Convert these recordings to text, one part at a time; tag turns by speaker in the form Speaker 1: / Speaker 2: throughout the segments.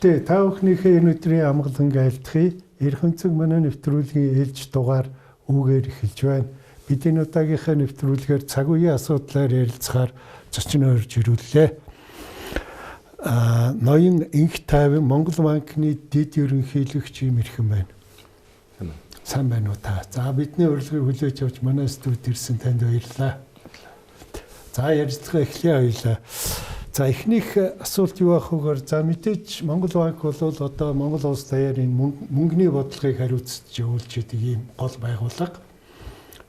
Speaker 1: үзэгчдээ та бүхнийхээ энэ өдрийн амгалан айлтгая. Эрхэнцэг манай нэвтрүүлгийн ээлж дугаар үүгээр эхэлж байна. Бид энэ удаагийнхаа нэвтрүүлгээр цаг үеийн асуудлаар ярилцахаар зочин орж ирүүллээ. Ноён Инх Тайван Монгол банкны дэд ерөнхийлөгч юм ирхэн байна. Сайн байна уу та? За бидний урилгыг хүлээж авч манай студид ирсэн танд баярлалаа. За ярилцлага эхлэе хоёлаа. За эхнийх асуулт юу ах вэхээр за мэдээж Монгол банк бол одоо Монгол улс даяарын мөнгөний бодлогыг хариуцж явуулж идэг ийм гол байгууллага.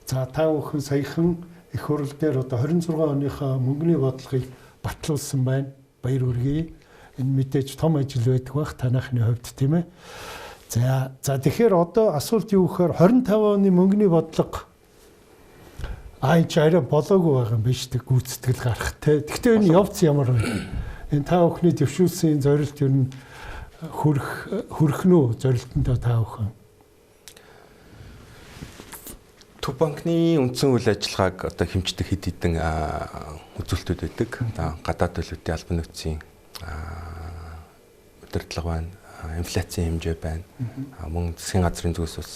Speaker 1: За та бүхэн саяхан их хурл дээр одоо 26 оныхоо мөнгөний бодлогыг батлуулсан байна. Баяр хүргэе. Энэ мэдээж том ажил байдаг бах танахны хувьд тийм ээ. За тэгэхээр одоо асуулт юу гэхээр 25 оны мөнгөний бодлого энэ арай болоогүй байгаа юм биш үү гүйцэтгэл гарах те. Гэхдээ энэ явц ямар вэ? Энэ та бүхний дэвшүүлсэн зорилт ер нь хүрэх нүү зорилтондоо та бүхэн.
Speaker 2: Төв банкны үндсэн үйл ажиллагааг одоо хэмждэг хэд хэдэн үзүүлэлтүүд байдаг. Гадаад төлөвлөлтийн албан нөөцийн удирдлага байна, инфляцийн хэмжээ байна. Мөн засгийн газрын зүгээс бас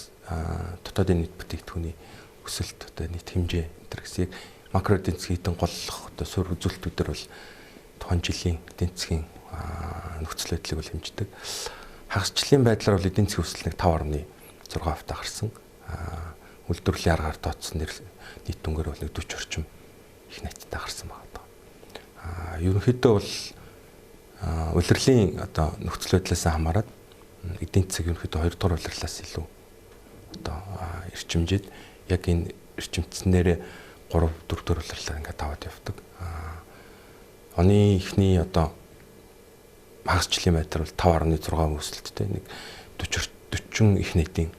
Speaker 2: дотоодын нийт бүтээгдэхүүний өсөлт одоо нийт хэмжээ гэсэн макро эдийн засгийн хэдэн гол одоо суурь үзүүлэлтүүдээр бол тухайн жилийн эдийн засгийн нөхцөл байдлыг бол хэмждэг. Хагасчлалын байдлаар бол эдийн засгийн өсөлт 5.6% гарсан. Үйлдвэрлэлийн аргаар тооцсон нийт дүнгээр бол 40 орчим их найдтай гарсан байна. Ерөнхийдөө бол улирлын одоо нөхцөл байдлаас хамаарат эдийн засаг ерөнхийдөө 2 дугаар улирлаас илүү одоо эрчимжид яг энэ эрчимцснээр 3-4 дугаар улирлаар ингээд даваад явдаг. Оны ихний одоо хагасчлалын байдлаар бол 5.6% өсөлттэй нэг 40 их нийтийн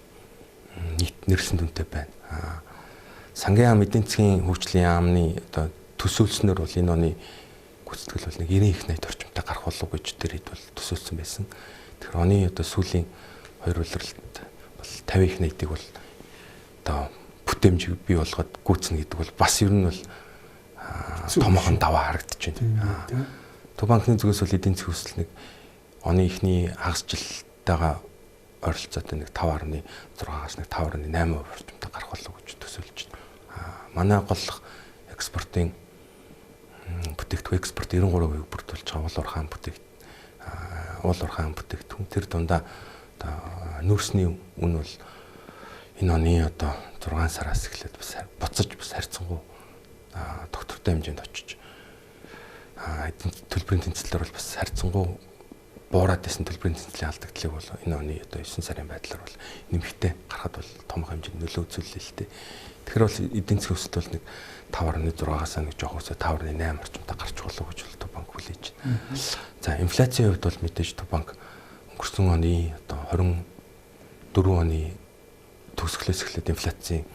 Speaker 2: нийт нэрсэн дүнтэй байна. Сангийн ам эдийн засгийн хөгжлийн яамны одоо төсөөлснөөр бол энэ оны гүйцэтгэл бол нэг 90 их найт орчимтай гарах болов гэж тэр хэд бол төсөөлсөн байсан. Тэгэхээр оны одоо сүүлийн 2 улирлт бол 50 их найтыг бол одоо бүтэмж бий болгоод гүйцэнэ гэдэг бол бас ер нь бол томоохон даваа харагдаж байна. Төв банкны зүгээс бол эдийн засгийн өсөлт нэг оны ихний хагасчлалтайгаа ойролцоотой нэг 5.6-аас нэг 5.8% орчимтай гарах болов гэж төсөөлж байна. Манай голлох экспортын бүтээгдэхүүн экспорт 93% бүрдүүлж байгаа уул уурхайн бүтээгдэхүүн тэр дундаа нүүрсний үн бол энэ оны одоо 6 сараас эхлээд бас буцаж бас харьцангуй доктортой хэмжээнд очиж төлбөрийн тэнцвэрлэлээр бол бас харьцангуй буураад байсан төлбөрийн тэнцвэрлэлийн алдагдлыг бол энэ оны одоо 9 сарын байдлаар бол нэмэгтэй гарахад бол том хэмжээнд нөлөө үзүүллээ л дээ. Тэгэхээр бол эдийн засгийн өсөлт бол нэг 5.6-аас нэг жоох өсөө 5.8 орчимтай гарч болов гэж бол Төв банк хүлээж байна. За инфляцийн хувьд бол мэдээж Төв банк өнгөрсөн оны одоо 24 оны төгсгөлөөс эхлээд инфляцийн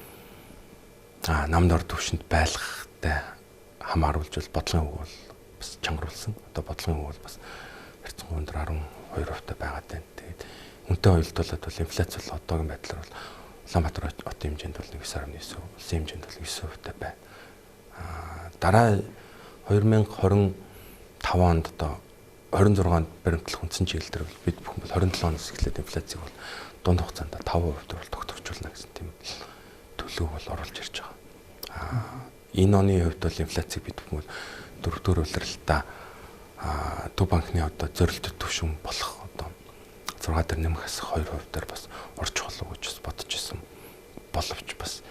Speaker 2: намдор түвшинд байлгахтай хамааруулж бол бодлогын үг бол бас чангаруулсан. Одоо бодлогын үг бол бас харьцангуй өндөр 12% байгаад байна. Тэгээд үнэтэй хувьдуулаад бол инфляц бол одоогийн байдлаар бол Улаанбаатар хотын хэмжээнд бол 9.9%, улсын хэмжээнд бол 9% байна. Дараа 2025 онд одоо 26-нд баримтлах үндсэн чиглэлээр бол бид бүхэн бол 27 оноос эхлээд инфляцийг бол дунд хугацаанд 5% бол тогтворчулна гэсэн тийм төлөв бол оруулж ирж байгаа. Энэ оны хувьд бол инфляцийг бид бүхэн бол 4-р улирлалтаа Төв банкны одоо зорилттой түвшин болох одоо 6 дээр нэмэхээс 2% дээр бас орж болов гэж бас бодож исэн. Боловч бас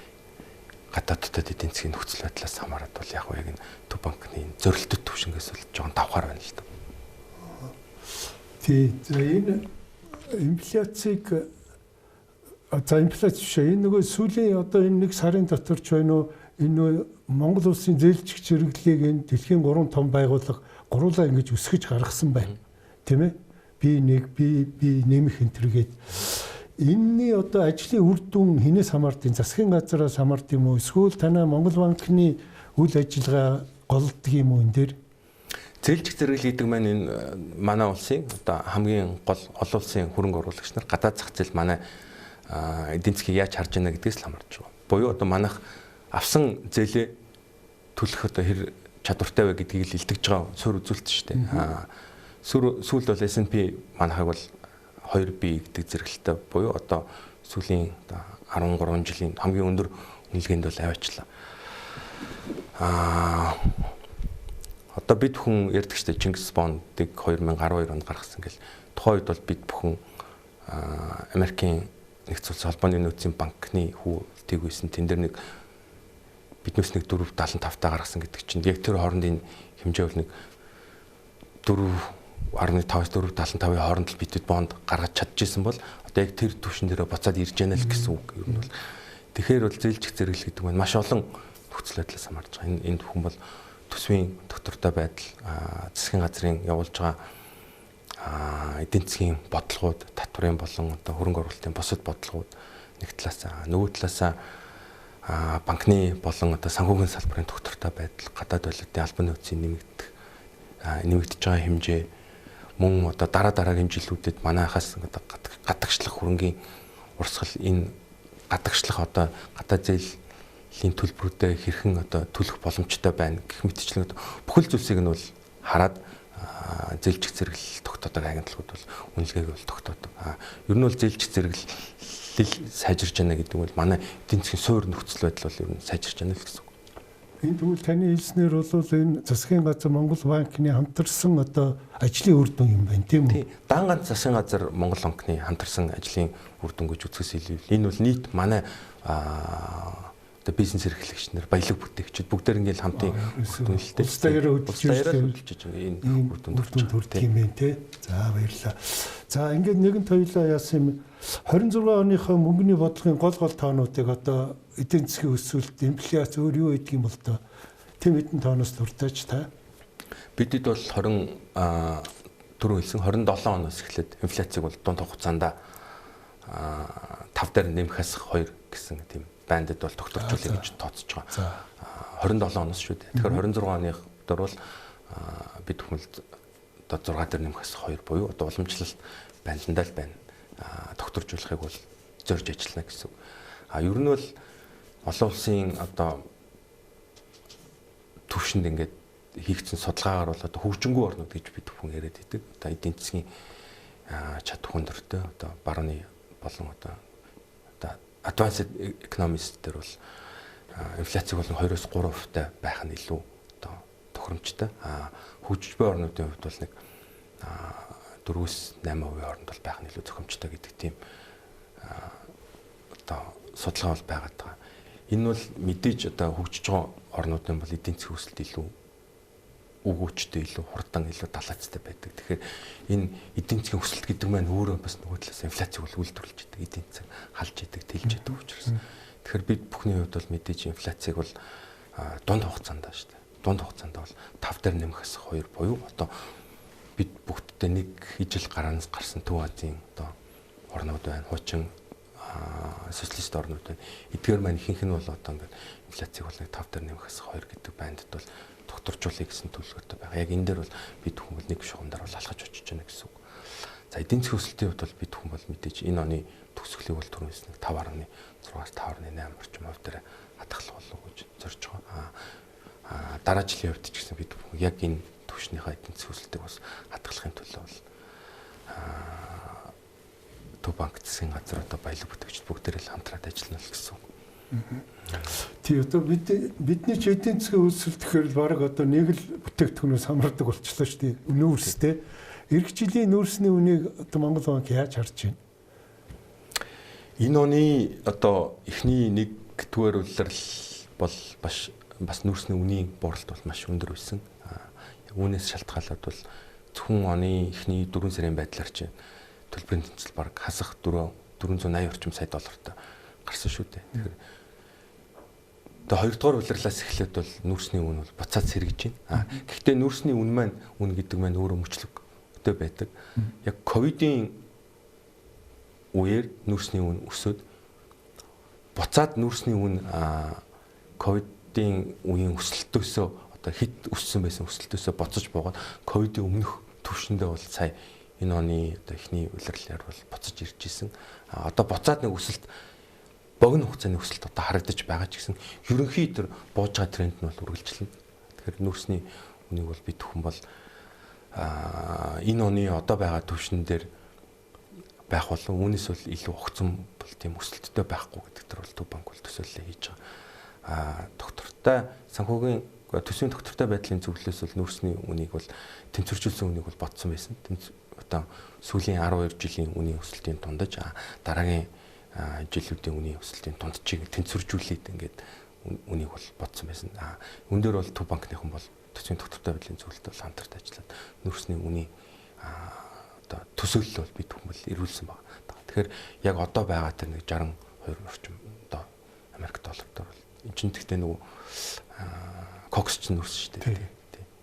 Speaker 2: гадаадд эдийн засгийн нөхцөл байдлаас хамаарат бол яг энэ Төв банкны зорилттой түвшингээс бол жоон давхаар байна л да.
Speaker 1: За энэ инфляцийг инфляц биш энэ нөгөө сүүлийн одоо энэ 1 сарын дотор ч байна уу энэ Монгол улсын зээлжигч хэрэглээг энэ дэлхийн 3 том байгууллага гуруулаа ингэж өсгөж гаргасан байна. Тийм ээ? Би нэмэх энтергээд энэний одоо ажлын үр дүн хинээс хамаардیں۔ Засгийн газраас хамаард юм уу? Эсвэл танай Монгол банкны үйл ажиллагаа голддог юм уу энэ дээр?
Speaker 2: Зээлжих зэрэг хийдэг маань энэ манай улсын одоо хамгийн гол олон улсын хөрөнгө оруулагч нар гадаад зах зээл манай эдийн засгийг яаж харж байна гэдгээс л хамаарч байгаа. Буюу одоо манайх авсан зээлээ төлөх одоо хэр чадвартай вэ гэдгийг л илтгэж байгаа суурь үзүүлэлт шүү дээ. сүүлд бол S&P манайхаг бол 2B гэдэг зэрэгэлтэй буюу одоо сүүлийн 13 жилийн хамгийн өндөр үнэлгээнд бол аваачлаа. Одоо бид бүхэн ярьдаг шүү дээ Чингис Бондыг 2012 онд гаргасан гэл. Тухайн үед бол бид бүхэн Америкийн нэгдсэн улсын холбооны нөөцийн банкны хүү тэгвэсэн тэн дээр нэг биднээс нэг 4.75 таа гаргасан гэдэг чинь яг тэр хоорондын хэмжээ бол нэг 4.5-4.75-ийн хооронд л бидэд бонд гаргаж чадчихсан бол одоо яг тэр түвшин дээр буцаад ирж яана л гэсэн үг юм бол. Тэгэхээр бол зээлжих зэрэглэл гэдэг нь маш олон нөхцөл байдлаас хамаарч байгаа. Энэ бүхэн бол төсвийн доктортой байдал, засгийн газрын явуулж байгаа эдийн засгийн бодлогууд, татварын болон одоо хөрөнгө оруулалтын бусад бодлогууд нэг талаас нөгөө талаас банкны болон одоо санхүүгийн салбарын доктортой байдал, гадаад валютын албан нөөцийн нэмэгдэж байгаа хэмжээ мөн одоо дараагийн жилүүдэд манайхаас одоо гадагшлах хөрөнгийн урсгал энэ гадагшлах одоо гадаад зээлийн төлбөрүүдэд хэрхэн одоо төлөх боломжтой байна гэх мэтчлэн бүхэл зүйлсийг нь бол хараад зээлжих зэрэглэл тогтоодог агентлагууд бол үнэлгээг бол тогтоодог. Ер нь бол зээлжих зэрэглэл сайжирч байна гэдэг нь бол манай эдийн засгийн суур нөхцөл байдал бол ер нь сайжирч байна л гэсэн үг.
Speaker 1: Энэ тэгвэл таны хэлснээр бол энэ засгийн газар Монгол банкны хамтарсан одоо ажлын үр дүн юм байна тийм үү?
Speaker 2: Дан ганц засгийн газар Монгол банкны хамтарсан ажлын үр дүн гэж үзэхээс илүү энэ бол нийт манай одоо бизнес эрхлэгч нар баялаг бүтээгчид бүгдээр ингээл хамтын
Speaker 1: үлдэлтэй хөдөлж
Speaker 2: энэ үр дүн
Speaker 1: төрдөг юм байна те. За баярлалаа. За ингээд нэгэнт хоёлаа яасан юм 26 оныхоо мөнгөний бодлогын гол тоонуудыг одоо эдийн засгийн өсөлт, инфляц өөр юу гэдэг юм бол тоо тэм хэдэн тооноос дуртаач та.
Speaker 2: Бидэд бол 27 оноос эхлээд инфляцийг бол дунд хугацаанд 5 дээр нэмэхээс 2 гэсэн тийм бандд бол тогтворжуулъя гэж тооцож байгаа. 27 оноос шүү дээ. Тэгэхээр 26 оны дээр бол бид хүмүүст одоо 6 дээр нэмэхээс 2 буюу одоо уламжлалт бандандаа л байна. Тогтворжуулахыг бол зорж ажиллана гэсэн. Ер нь бол олон улсын одоо төвшөнд ингээд хийгдсэн судалгаагаар бол одоо хөгжингүй орнууд гэж бид бүхэн яриад байдаг. Одоо эдийн засгийн чадвар хүндэртэй одоо барууны болон одоо advanced economics дээр бол инфляцийг болон 2-3% байх нь илүү одоо тохиромжтой. Хөгжиж буй орнуудын хувьд бол нэг 4-8% хооронд бол байх нь илүү зохимжтой гэдэг тийм одоо судалгаа бол байгаад байгаа. Энэ бол мэдээж одоо хөгжиж байгаа орнуудын бол эдийн засгийн өсөлт илүү өгөөчтэй, илүү хурдан, илүү далайцтай байдаг. Тэгэхээр энэ эдийн засгийн өсөлт гэдэг маань өөрөө бас нөгөө талаас инфляцийг бол үйлдвэрлэж идэг, эдийн засаг халж идэг, тэлж идэг учраас. Тэгэхээр бид бүхний хувьд бол мэдээж инфляцийг бол дунд хугацаанд шүү дээ. Дунд хугацаанд бол 5 дээр нэмэхээс 2 буюу одоо бид бүгддээ нэг ижил гарсан Төв Азийн одоо орнууд байна. Хуучин социалист орнууд байна. Эдгээр маань ихэнх нь бол одоо ингээд инфляцийг бол 5 дээр нэмэхээс 2 гэдэг бандд бол докторжуулъя гэсэн төлөвлөгөөтэй байгаа. Яг энэ дээр бол бид хүмүүс нэг шугамдаар бол алхаж очиж байна гэсэн үг. За эдийн засгийн өсөлтийн хувьд бол бид хүмүүс бол мэдээж энэ оны төгсгөлийг бол түрүүнээс нэг 5.6-аас 5.8 орчим хувь дээр хадгалах болов гэж зорж байгаа. Дараа жилийн хувьд ч гэсэн бид яг энэ түвшнийхээ эдийн засгийн өсөлтийг бас хадгалахын төлөө бол Төв банк засгийн газар одоо баялаг бүтээгчид бүгдээр л хамтраад ажиллана л гэсэн үг.
Speaker 1: Тий одоо бидний ч эдийн засгийн өсөлт гэхээр л баг одоо нэг л бүтээгдэхүүнээс хамаардаг болчихлоо шүү дээ. Нүүрстэй. Ирэх жилийн нүүрсний үнийг одоо Монгол банк яаж харж байна?
Speaker 2: Энэ оны одоо эхний нэг түгээр улирал бол бас нүүрсний үнийн бууралт бол маш өндөр байсан. Үүнээс шалтгаалаад бол зөвхөн оны эхний 4 сарын байдлаар чинь төлбөрийн тэнцэл баг хасах 480 орчим сая доллартай гарсан шүү дээ. Тэгэхээр одоо 2 дугаар улирлаас эхлээд бол нүүрсний үн бол буцаад сэргэж байна. Гэхдээ нүүрсний үн маань үн гэдэг маань өөрөө мөчлөгтэй байдаг. Яг ковидын үеэр нүүрсний үн өсөд буцаад нүүрсний үн ковидын үеийн өсөлтөөсөө одоо хэд өссөн байсан өсөлтөөсөө боцож буугаад ковидын өмнөх түвшиндээ бол сая энэ оны одоо эхний улирлаар бол буцаж ирж исэн. Одоо буцаад нэг өсөлт богино хугацааны өсөлт одоо харагдаж байгаа ч гэсэн ерөнхий тэр бууж байгаа тренд нь бол үргэлжлэнэ. Тэгэхээр нүүрсний үнийг бол бид бүхэн бол энэ оны одоо байгаа түвшин дээр байх болов үүнээс бол илүү огцом бол тийм өсөлттэй байхгүй гэдэг төр бол Төв банк бол төсөөлөл хийж байгаа. Доктортой санхүүгийн төсвийн доктортой байдлын зөвлөлөөс бол нүүрсний үнийг бол тэнцвэржүүлсэн үнийг бол бодсон байсан. Одоо сүүлийн 12 жилийн үнийн өсөлтийн тундаж дараагийн жилүүдийн үнийн өсөлтийн тундчийг тэнцвэржүүлээд ингээд үнийг бол бодсон байсан. Үн дээр бол Төв банкныхан бол төсвийн доктортой байдлын зөвлөлтөд бол хамтарч ажиллаад нүүрсний үнийн одоо төсөөлөл бол бид хүмүүс ирүүлсэн байна. Тэгэхээр яг одоо байгаа тэр нэг 62 орчим одоо Америк доллараар бол энэ чинь тэгтээ нөгөө кокс ч нүүрс шүү дээ.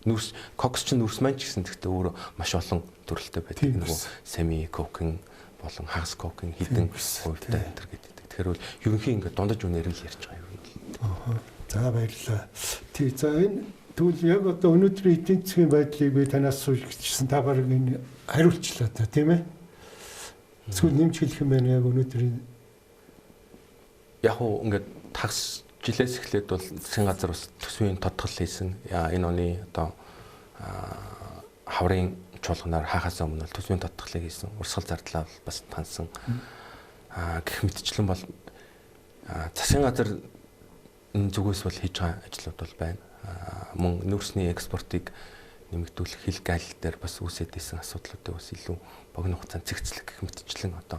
Speaker 2: Нүүрс кокс ч нүүрс маань ч гэсэн тэгтээ өөрөө маш олон төрөлтэй байдаг. Нөгөө семи кокен болон хагас кокен хідэн хувьтай энэ төр гэдэг. Тэгэхээр бол ерөнхийн ингээд дундаж үнээр л ярьж байгаа юм.
Speaker 1: За баярлалаа. Тий за энэ тэгвэл яг одоо өнөөдрийн эдийн засгийн байдлыг би танаас суулгачсан та баг энэ хариулчлаа та тийм ээ. Эсвэл нэмж хэлэх юм байна яг өнөөдрийн
Speaker 2: яг уу ингээд тагс жилээс эхлээд бол засгийн газар бас төсвийн тодтол хийсэн. Энэ оны одоо хаврын чуулганаар хаахаас өмнө бол төсвийн тодтолыг хийсэн. Урсгал зардлаа бас таньсан. Гэх мэтчлэн бол засгийн газар энэ зүгээс бол хийж байгаа ажлууд бол байна. Мөн нүүрсний экспортыг нэмэгдүүлэх хил гайл дээр бас үүсэт исэн асуудлуудыг бас илүү богино хугацаанд цэгцлэх гэх мэтчлэн одоо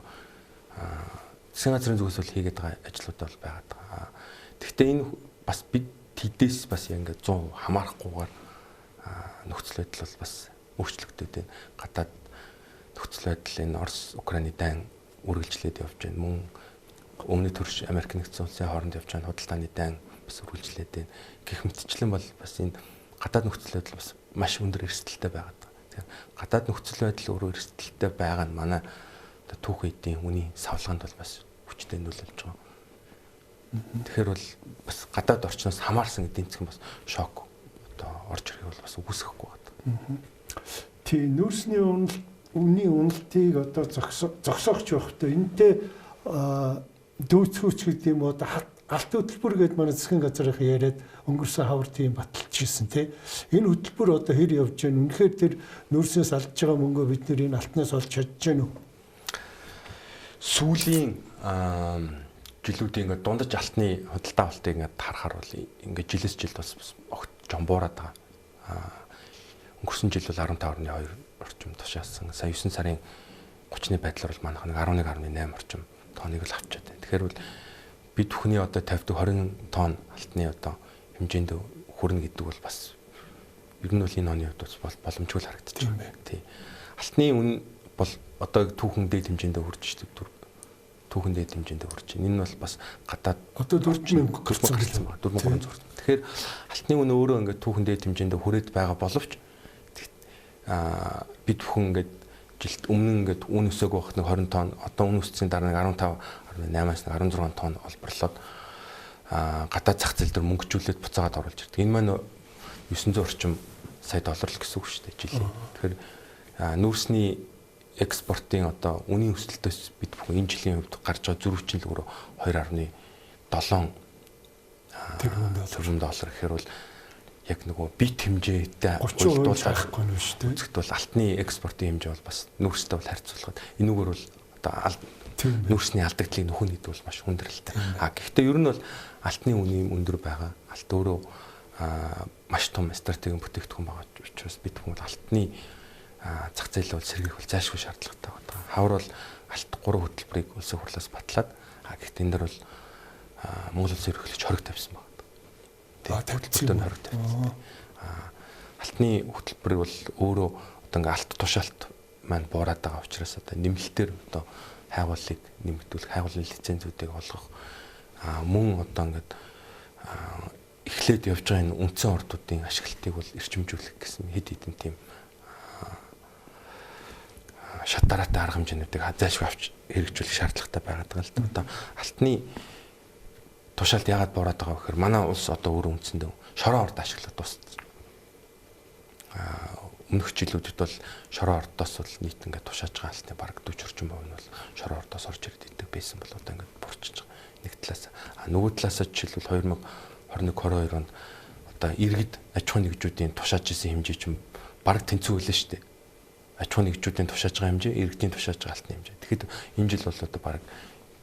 Speaker 2: засгийн газрын зүгээс бол хийгээд байгаа ажлууд бол байгаад байгаа. Гэхдээ энэ бас бид тэдээс бас ингээд 100% хамаарахгүйгээр нөхцөл байдал бол бас өөрчлөгдөд байна. Гадаад нөхцөл байдал энэ Орос, Украины дайн үргэлжлээд явж байна. Мөн өмнөд төрш Америк нэгдсэн улсын хооронд явж байгаа худалдааны дайн бас үргэлжлээд байна. Гэх мэтчлэн бол бас энэ гадаад нөхцөл байдал бас маш өндөр эрсдэлтэй байгаад байна. Тэгэхээр гадаад нөхцөл байдал өөрөө эрсдэлтэй байгаа нь манай түүх эдийн үний савлгаанд бол бас хүчтэй нөлөөлж байгаа. Тэгэхээр бол бас гадаад орчноос хамаарсан эдийн засгийн бас шок одоо орж ирэх бол бас үгүйсэхгүй байна.
Speaker 1: Тий нүүрсний үнийн уналтыг одоо зогсоогч байхдаа энэтэй дүүцгүүч гэдэг юм одоо алт хөтөлбөр гэдэг манай засгийн газрын яриад өнгөрсөн хавар тийм баталчихсэн тий. Энэ хөтөлбөр одоо хэр явж байна? Үнэхээр тэр нүүрснээс алдж байгаа мөнгөө бид нэр энэ алтнаас олж чадж байна уу?
Speaker 2: Сүүлийн жилүүдийн ингээд дундаж алтны худалдаа авалтыг ингээд харахаар бол ингээд жилээс жилд бас огт жомбуураад байгаа. Өнгөрсөн жил бол 15.2 орчим тушаасан. Сая 9 сарын 30-ны байдлаар бол манайх нэг 11.8 орчим тоныг л авчаад байна. Тэгэхээр бол бид бүхний одоо 50-20 тонн алтны одоо хэмжээнд хүрнэ гэдэг бол бас ер нь бол энэ оны хувьд бас боломжгүй харагдаж байна. Тий. Алтны үн бол одоо түүхэн дээд хэмжээнд хүрч шүү дээ. Түүхэн дээд хэмжээнд хүрч байна. Энэ нь бол бас гадаад
Speaker 1: одоо 4,000
Speaker 2: гарсан байна. 4,300. Тэгэхээр алтны үн өөрөө ингээд түүхэн дээд хэмжээнд хүрээд байгаа боловч бид бүхэн ингээд жилд өмнө ингээд үн өсөөгөө багт нэг 20 тонн одоо үн өссөн дараа нэг 15.8-аас 16 тонн олборлоод гадаад зах зээл дээр мөнгөжүүлээд буцаагаад оруулж ирдэг. Энэ маань 900 орчим сая доллар л гэсэн үг шүү дээ жилийн. Тэгэхээр нүүрсний экспортын одоо үнийн өсөлтөөс бид бүхэн энэ жилийн хувьд гарч байгаа зөрүүчин л өөрөө 2.7 тэрбум доллар гэхээр бол яг нөгөө бит хэмжээтэй
Speaker 1: уйлдуулах байхгүй нь шүү дээ.
Speaker 2: Зөвхөн бол алтны экспортын хэмжээ бол бас нүүрстэй бол харьцуулахад энүүгээр бол одоо нүүрсний алдагдлыг нөхөн гэдэг бол маш хүндрэлтэй. Гэхдээ ер нь бол алтны үнийн өндөр байгаа. Алт өөрөө маш том стратегийн бүтээгдэхүүн байгаа учраас бид бүхэн алтны зах зээл бол сэргийлэх бол зайлшгүй шаардлагатай байна. Хавар бол алт 3 хөтөлбөрийг улсын хурлаас батлаад гэхдээ энэ дөр бол Монгол улсын ерөнхийлөгч хориг тавьсан байна. Хөтөлбөртөө хориг тавьсан. Алтны хөтөлбөр бол өөрөө одоо ингээ алт тушаалт маань буураад байгаа учраас одоо нэмэлтээр одоо хайгуулыг нэмэгдүүлэх, хайгуулын лицензүүдийг олгох мөн одоо ингээд эхлээд явж байгаа энэ үндсэн ордуудын ашиглалтыг бол эрчимжүүлэх гэсэн хэд хэдэн тийм шат дараатай арга хэмжээнүүдийг зайлшгүй авч хэрэгжүүлэх шаардлагатай байгаад байгаа л да. Одоо алтны тушаалт яагаад буураад байгаа вэ гэхээр манай улс одоо өөрөө үндсэндээ шорон орд ашиглах тусдаа. Өмнөх жилүүдэд бол шорон ордоос бол нийт ингээд тушааж байгаа алтны бараг 40 орчим хувь нь бол шорон ордоос орж ирдэг байсан бол одоо ингээд буурчиж байгаа. Нэг талаас нөгөө талаас жишээлбэл 2021-22 онд одоо иргэд аж ахуйн нэгжүүдийн тушааж исэн хэмжээ чинь бараг тэнцүү хэлээ шүү дээ. Аж ахуйн нэгжүүдийн тушааж байгаа хэмжээ, иргэдийн тушааж байгаа алтны хэмжээ. Тэгэхэд энэ жил бол одоо бараг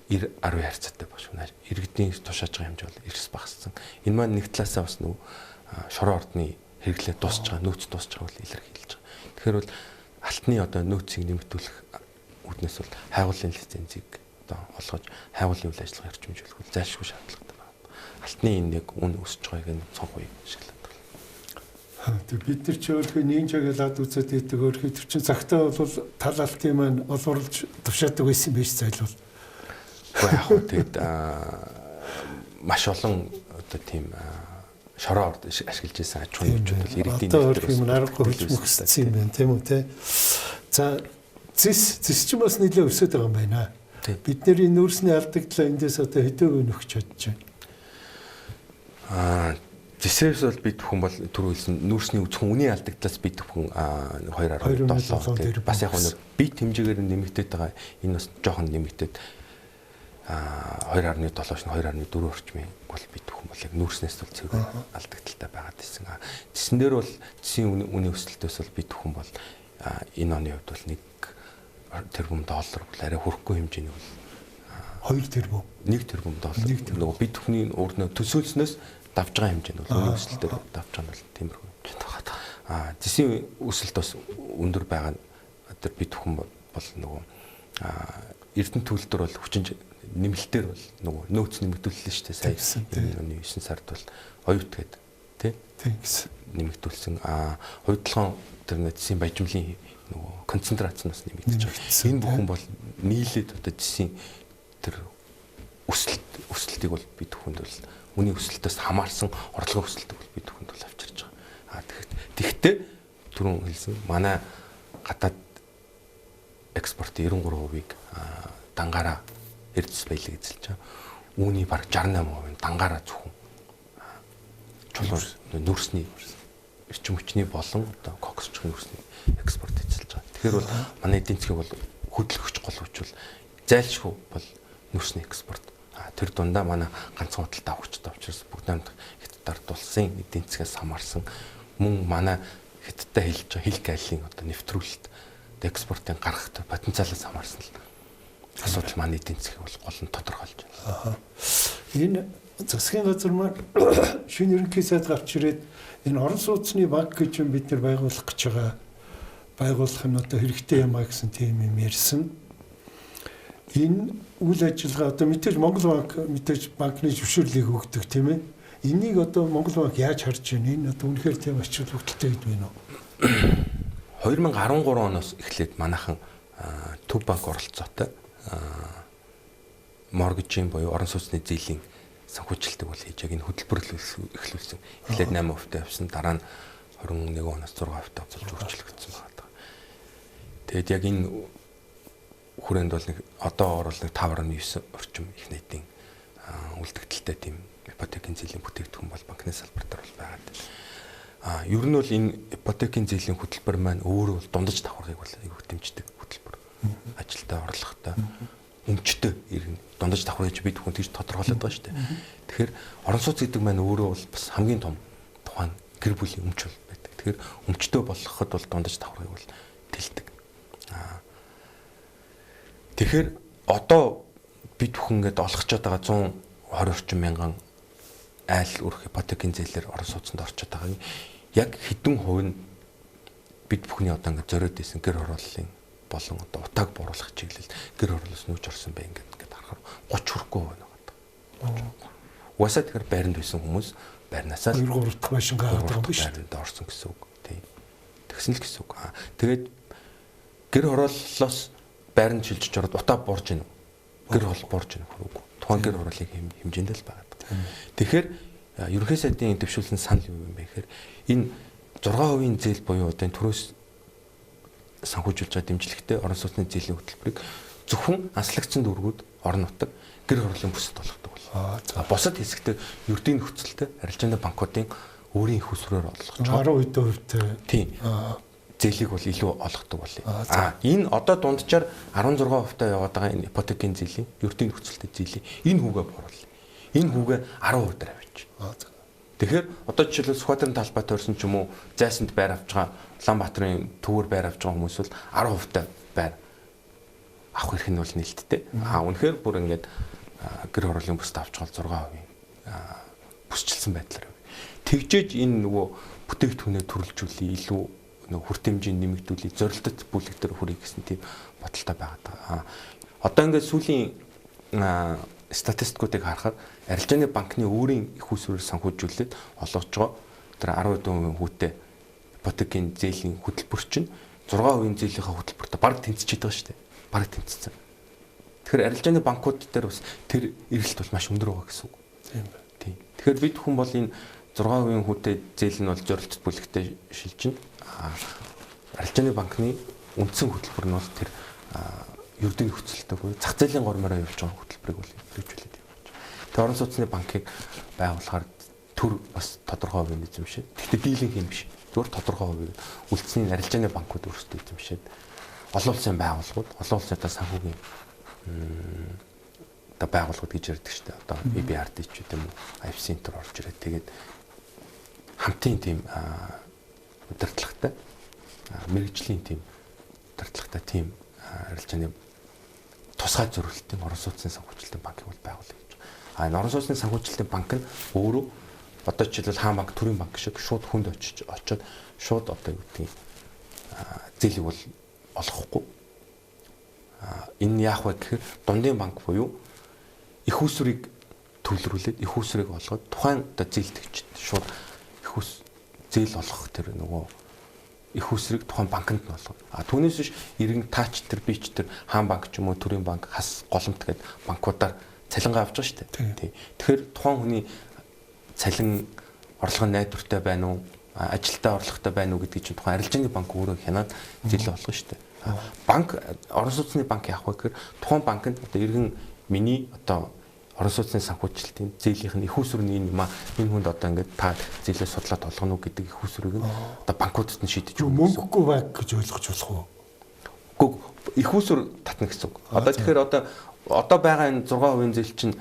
Speaker 2: 90-10 харьцаатай болж байна. Иргэдийн тушааж байгаа хэмжээ бол эрс багассан. Энэ маань нэг талаасаа бас нөгөө шорон ордны хэрэглээ дуусч байгаа, нөөц дуусч байгааг бол илэрхийлж байгаа. Тэгэхээр бол алтны одоо нөөцийг нэмэгдүүлэх үүднээс бол хайгуулын лицензийг одоо олгож хайгуулын үйл ажиллагаа эрчимжүүлэх зайлшгүй шаардлагатай байна. Алтны энэ яг үн өсөж байгааг нь цонхоо ашиглаад байна.
Speaker 1: Тэг бид нар ч өөрхөн нэгж агалаад үзээд идэг өөрхөн төр чин цагтаа бол тал алтын маань олборлж тушаадаг байсан биш зайлвал.
Speaker 2: Тэгэхэд маш олон одоо тийм шороо орд ашиглаж байсан аж ахуйн нэгжүүд бол иргэдийн
Speaker 1: нэгдэл юм аргагүй хөлж мөхссөн юм байна тийм үү те. За зис ч бас нэлээд өсөд байгаа юм байна. Бидний нүүрсний алдагдлаа эндээс одоо хэдэн үе нөхч чадж байна.
Speaker 2: Зисээс бол бид бүхэн бол түрүү хэлсэн нүүрсний зөвхөн үнийн алдагдлаас бид бүхэн 2.7 бас яг нэг бит хэмжээгээр нэмэгдээд байгаа. Энэ бас жоохон нэмэгдээд 2.7 шин 2.4 орчмын бол бид бүхэн бол яг нүүрснээс бол цэвэр алдагдaltaй байгаад байсан. Зисэн дээр бол зисийн үнийн өсөлтөөс бол бид бүхэн бол энэ оны хувьд бол 1 тэрбум доллар бол арай хүрэхгүй хэмжээний бол
Speaker 1: 2 тэрбум
Speaker 2: 1 тэрбум доллар нөгөө бид бүхний өөрнөө төсөөлснөөс давж байгаа хэмжээнд бол үнийн өсөлтөөр давж байгаа нь бол тиймэрхүү хэмжээнд байгаа. Зисийн өсөлт бас өндөр байгаа нь одоо бид бүхэн бол нөгөө Эрдэнэ төлөлтөр бол хүчин нэмэлтээр бол нөгөө нөөц нэмэгдүүллээ шүү дээ. Сая энэ оны 9 сард бол оюут гээд тий нэмэгдүүлсэн. Хувьдлогын тэр зисийн баяжмлын нөгөө концентрац нь бас нэмэгдэж байгаа. Энэ бүхэн бол нийлээд одоо зисийн тэр өсөлтийг бол бид бүхэнд бол үнийн өсөлтөөс хамаарсан орлогын өсөлтийг бол бид бүхэнд бол авчирч байгаа. Тэгэхдээ түрүүн хэлсэн манай гадаад экспортын 93%-ийг дангаараа эрдэс баялаг эзэлж байгаа. Үүний бараг 68% дангаараа зөвхөн чулуур нүүрсний эрчим хүчний болон одоо коксч нүүрсний экспорт эзэлж байгаа. Тэгэхээр бол манай эдийн засгийг бол хөдөлгөгч гол хүч бол зайлшгүй бол нүүрсний экспорт. Тэр дундаа манай ганцхан худалдаа авахчтай учраас бүгд намд хятадаар дулсын эдийн засгаас хамаарсан мөн манай хятадтай хэлж байгаа хил гайлын одоо нэвтрүүлэлт экспортын гарах потенциалаас хамаарсан л асуудал манай эдийн засгийг бол гол нь тодорхойлж байна.
Speaker 1: Энэ засгийн газар маань шинэ ерөнхий сайд гарч ирээд энэ орон сууцны банк гэж бид нар байгуулах гэж байгаа. Байгуулах нь одоо хэрэгтэй юм а гэсэн тийм юм ярьсан. Энэ үйл ажиллагаа одоо мэдээж Монгол банк мэдээж банкны зөвшөөрлийг өгдөг тийм ээ. Энийг одоо Монгол банк яаж харж байна? Энэ одоо үнэхээр тийм ач холбогдолтой гэдэг байна уу?
Speaker 2: 2013 оноос эхлээд манайхан төв банк оролцоотой моргежийн буюу орон сууцны зээлийн санхүүжилтийг бол хийж яг энэ хөтөлбөр эхлүүлсэн. Эхлээд 8% тавьсан, дараа нь 21 оноос 6% тавьж өөрчлөгдсөн байна. Тэгээд яг энэ хүрээнд бол нэг одоо орол нэг 5.9 орчим их нийтийн үлдэгдэлтэй тийм ипотекийн зээлийн бүтээгдэхүүн бол банкны салбартаар бол байгаа. Ер нь бол энэ ипотекийн зээлийн хөтөлбөр маань өөрөө бол дундаж давхаргыг бол аюул дэмждэг хөтөлбөр. Ажилдаа орлоготой өмчтэй ирнэ. Дундаж давхар гэж бид хүн тийж тодорхойлоод байгаа шүү дээ. Тэгэхээр орон сууц гэдэг маань өөрөө бол бас хамгийн том тухайн гэр бүлийн өмч бол байдаг. Тэгэхээр өмчтэй болгоход бол дундаж давхаргыг бол тэлдэг. Тэгэхээр одоо бид бүхэн ингээд олгочод байгаа 120 орчим мянган айл өрх ипотекийн зээлээр орон сууцнд орчод байгаа. Яг хэдэн хувь нь бид бүхний одоо ингээд зориод исэн гэр хорооллын болон одоо утааг бууруулах чиглэл гэр хороолоос нүүж орсон бай ингээд харахаар 30 хүрэхгүй байна. Уусаа тэгэхээр байранд байсан хүмүүс байрнаасаа
Speaker 1: 2-3 дахь машин гараад байгаа юм биш үү?
Speaker 2: Байранд орсон гэсэн үг. Тийм. Тэгсэн л гэсэн үг. Тэгээд гэр хорооллоос байранд шилжиж ороод утаа буурж ийн. Гэр хол буурж ийн хөрөг. Тухайн гэр хорооллыг хэмжээндээ л байгаа. Тэгэхээр ерөнхий сайдын дэвшүүлсэн санал юу юм бэ гэхээр энэ 6% зээл буюу одоо энэ төрөөс санхүүжүүлж байгаа дэмжлэгтэй орон сууцны зээлийн хөтөлбөрийг зөвхөн анслагдсан дүүргүүд орон нутаг гэр хорооллын бүсэд болгодог бол. Бусад хэсэгтээ ердийн нөхцөлтэй арилжааны банкуудын өөрийн их усрээр олгож байгаа.
Speaker 1: 10%
Speaker 2: тийм. Зээлийг бол илүү олгодог болъё. Энэ одоо дунджаар 16% яваад байгаа энэ ипотекийн зээлийн ердийн нөхцөлтэй зээлийн энэ хүүгээ боруулъя. Энэ хүүгээ 10% дээр авчиж. Тэгэхээр одоо жишээлбэл Сүхбаатарын талбай тойрсон ч юм уу зайсанд байр авч байгаа Улаанбаатарын төвөр байр авч байгаа хүмүүс бол 10% та байр авах эрх нь бол нээлттэй. Үнэхээр бүр ингээд гэр хорооллын бүст авч байгаа 6% бүсчилсэн байдлаар. Тэгжээж энэ нөгөө бүтээгдэхүүнээ төрөлжүүлээ илүү нөгөө хүртээмжийг нэмэгдүүлээ зорилттой бүлэг дээр хүрэх гэсэн тийм бодолтой байгаа. Одоо ингээд сүүлийн статистикуудыг харахад арилжааны банкны өөрийн их усрээр санхүүжүүлээд олгож байгаа тэр 10% хүүтэй ипотекийн зээлийн хөтөлбөр чинь 6% зээлийнхаа хөтөлбөртөө бараг тэнцэж байгаа шүү дээ. Бараг тэнцсэн. Тэгэхээр арилжааны банкуд дээр бас тэр эргэлт бол маш өндөр байгаа гэсэн үг. Тийм байна. Тийм. Тэгэхээр бид хүн бол энэ 6% хүүтэй зээл нь бол зорилттой бүлэгтэй шилжинэ. Арилжааны банкны үндсэн хөтөлбөр нь бол тэр ердийн нөхцөлтэй буюу зах зээлийн гормороо явуулж байгаа хөтөлбөрийг бол хэрэгжүүлээд явж байна. Тэгээ орон сууцны банкыг байгуулахаар төр бас тодорхой хувийн эзэмшээд гэхдээ дийлэнх юм биш. Зөвхөн тодорхой хувийн үлдсэний арилжааны банкуд өөрсдөө эзэмшээд олон улсын байгууллагууд, олон улсын одоо санхүүгийн одоо байгууллагууд гэж ярьдаг шүү дээ. Одоо EBRD ч гэдэг юм уу, IFC-ээр орж ирээд тэгээд хамтын тийм удирдлагатай мэрэгжлийн тийм удирдлагатай тийм арилжааны тусгай зорилтын орон сууцны санхүүжилтийн банкыг бол байгуулъя гэж байна. Энэ орон сууцны санхүүжилтийн банк нь өөрөө одоо жишээлбэл хаан банк, төрийн банк шиг шууд хүнд очиод шууд одоо юу гэдгийг зээлийг бол олгохгүй. Энэ яах вэ гэхээр дундын банк буюу их усрыг төвлөрүүлээд их усрыг олгоод тухайн одоо зээлдэгчд шууд их ус зээл олгох тэр нөгөө их усрыг тухайн банкнд нь олгоо. Түүнээс биш иргэн таач тэр бич тэр хаан банк ч юм уу төрийн банк хас голомт гэдэг банкудаар цалингаа авч байгаа шүү дээ. Тэгэхээр тухайн хүний цалин орлого найдвартай байна уу, ажилтаа орлоготой байна уу гэдгийг чинь тухайн арилжааны банк өөрөө хянаад зээл олгоо шүү дээ. Банк орон сууцны банк яах вэ гэхээр тухайн банкнд одоо иргэн миний одоо орон сууцны санхүүжилтийн зээлийнх нь их усрын юм аа энэ хүнд одоо ингээд та зээлээ судлаад олгоно уу гэдэг их усрыг нь одоо банкудад нь шийдэж өгнө.
Speaker 1: Мөнгөгүй банк гэж ойлгож болох уу?
Speaker 2: Гэхдээ их уср татна гэсэн үг. Одоо тэгэхээр одоо байгаа энэ 6% зээл чинь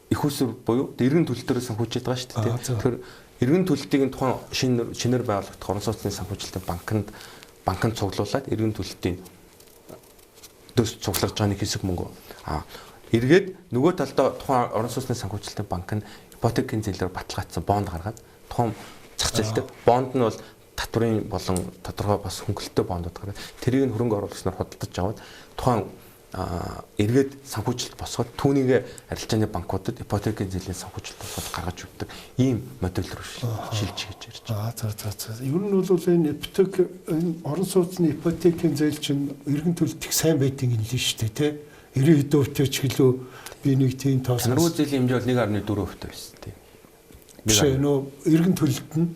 Speaker 2: их уср буюу иргэн төлөл дээр санхүүжээд байгаа шүү дээ. Тэгэхээр иргэн төлөлтийг нь тухайн шинээр байгуулагдах орон сууцны санхүүжилтийн банкнд цуглуулад иргэн төлөлтийн дөс цуглаж байгаа нэг хэсэг мөнгө эргээд нөгөө талдаа тухайн орон сууцны санхүүжилтийн банк нь ипотекийн зээлээр баталгаажсан бонд гаргаад тухайн зах зээлтэй бонд нь бол татврын болон тодорхой бас хөнгөлөлттэй бондод гараад тэрийг нь хөрөнгө оруулагчнаар худалдаж аваад тухайн эргээд санхүүжилт босгоод түүнийг арилжааны банкудад ипотекийн зээлийн санхүүжилт босгоод гаргаж өгдөг ийм модель рүү шилжиж гэж ярьж байгаа.
Speaker 1: За. Ер нь бол энэ орон сууцны ипотекийн зээл чинь иргэн төлөлт их сайн байдгийг хэлнэ шүү дээ, тий? 90 хэдэн ч гэлөө би нэг тийм тоос.
Speaker 2: Санхүү зээлийн хэмжээ бол 1.4% байсан тийм.
Speaker 1: Биш нөө иргэн төлөлт нь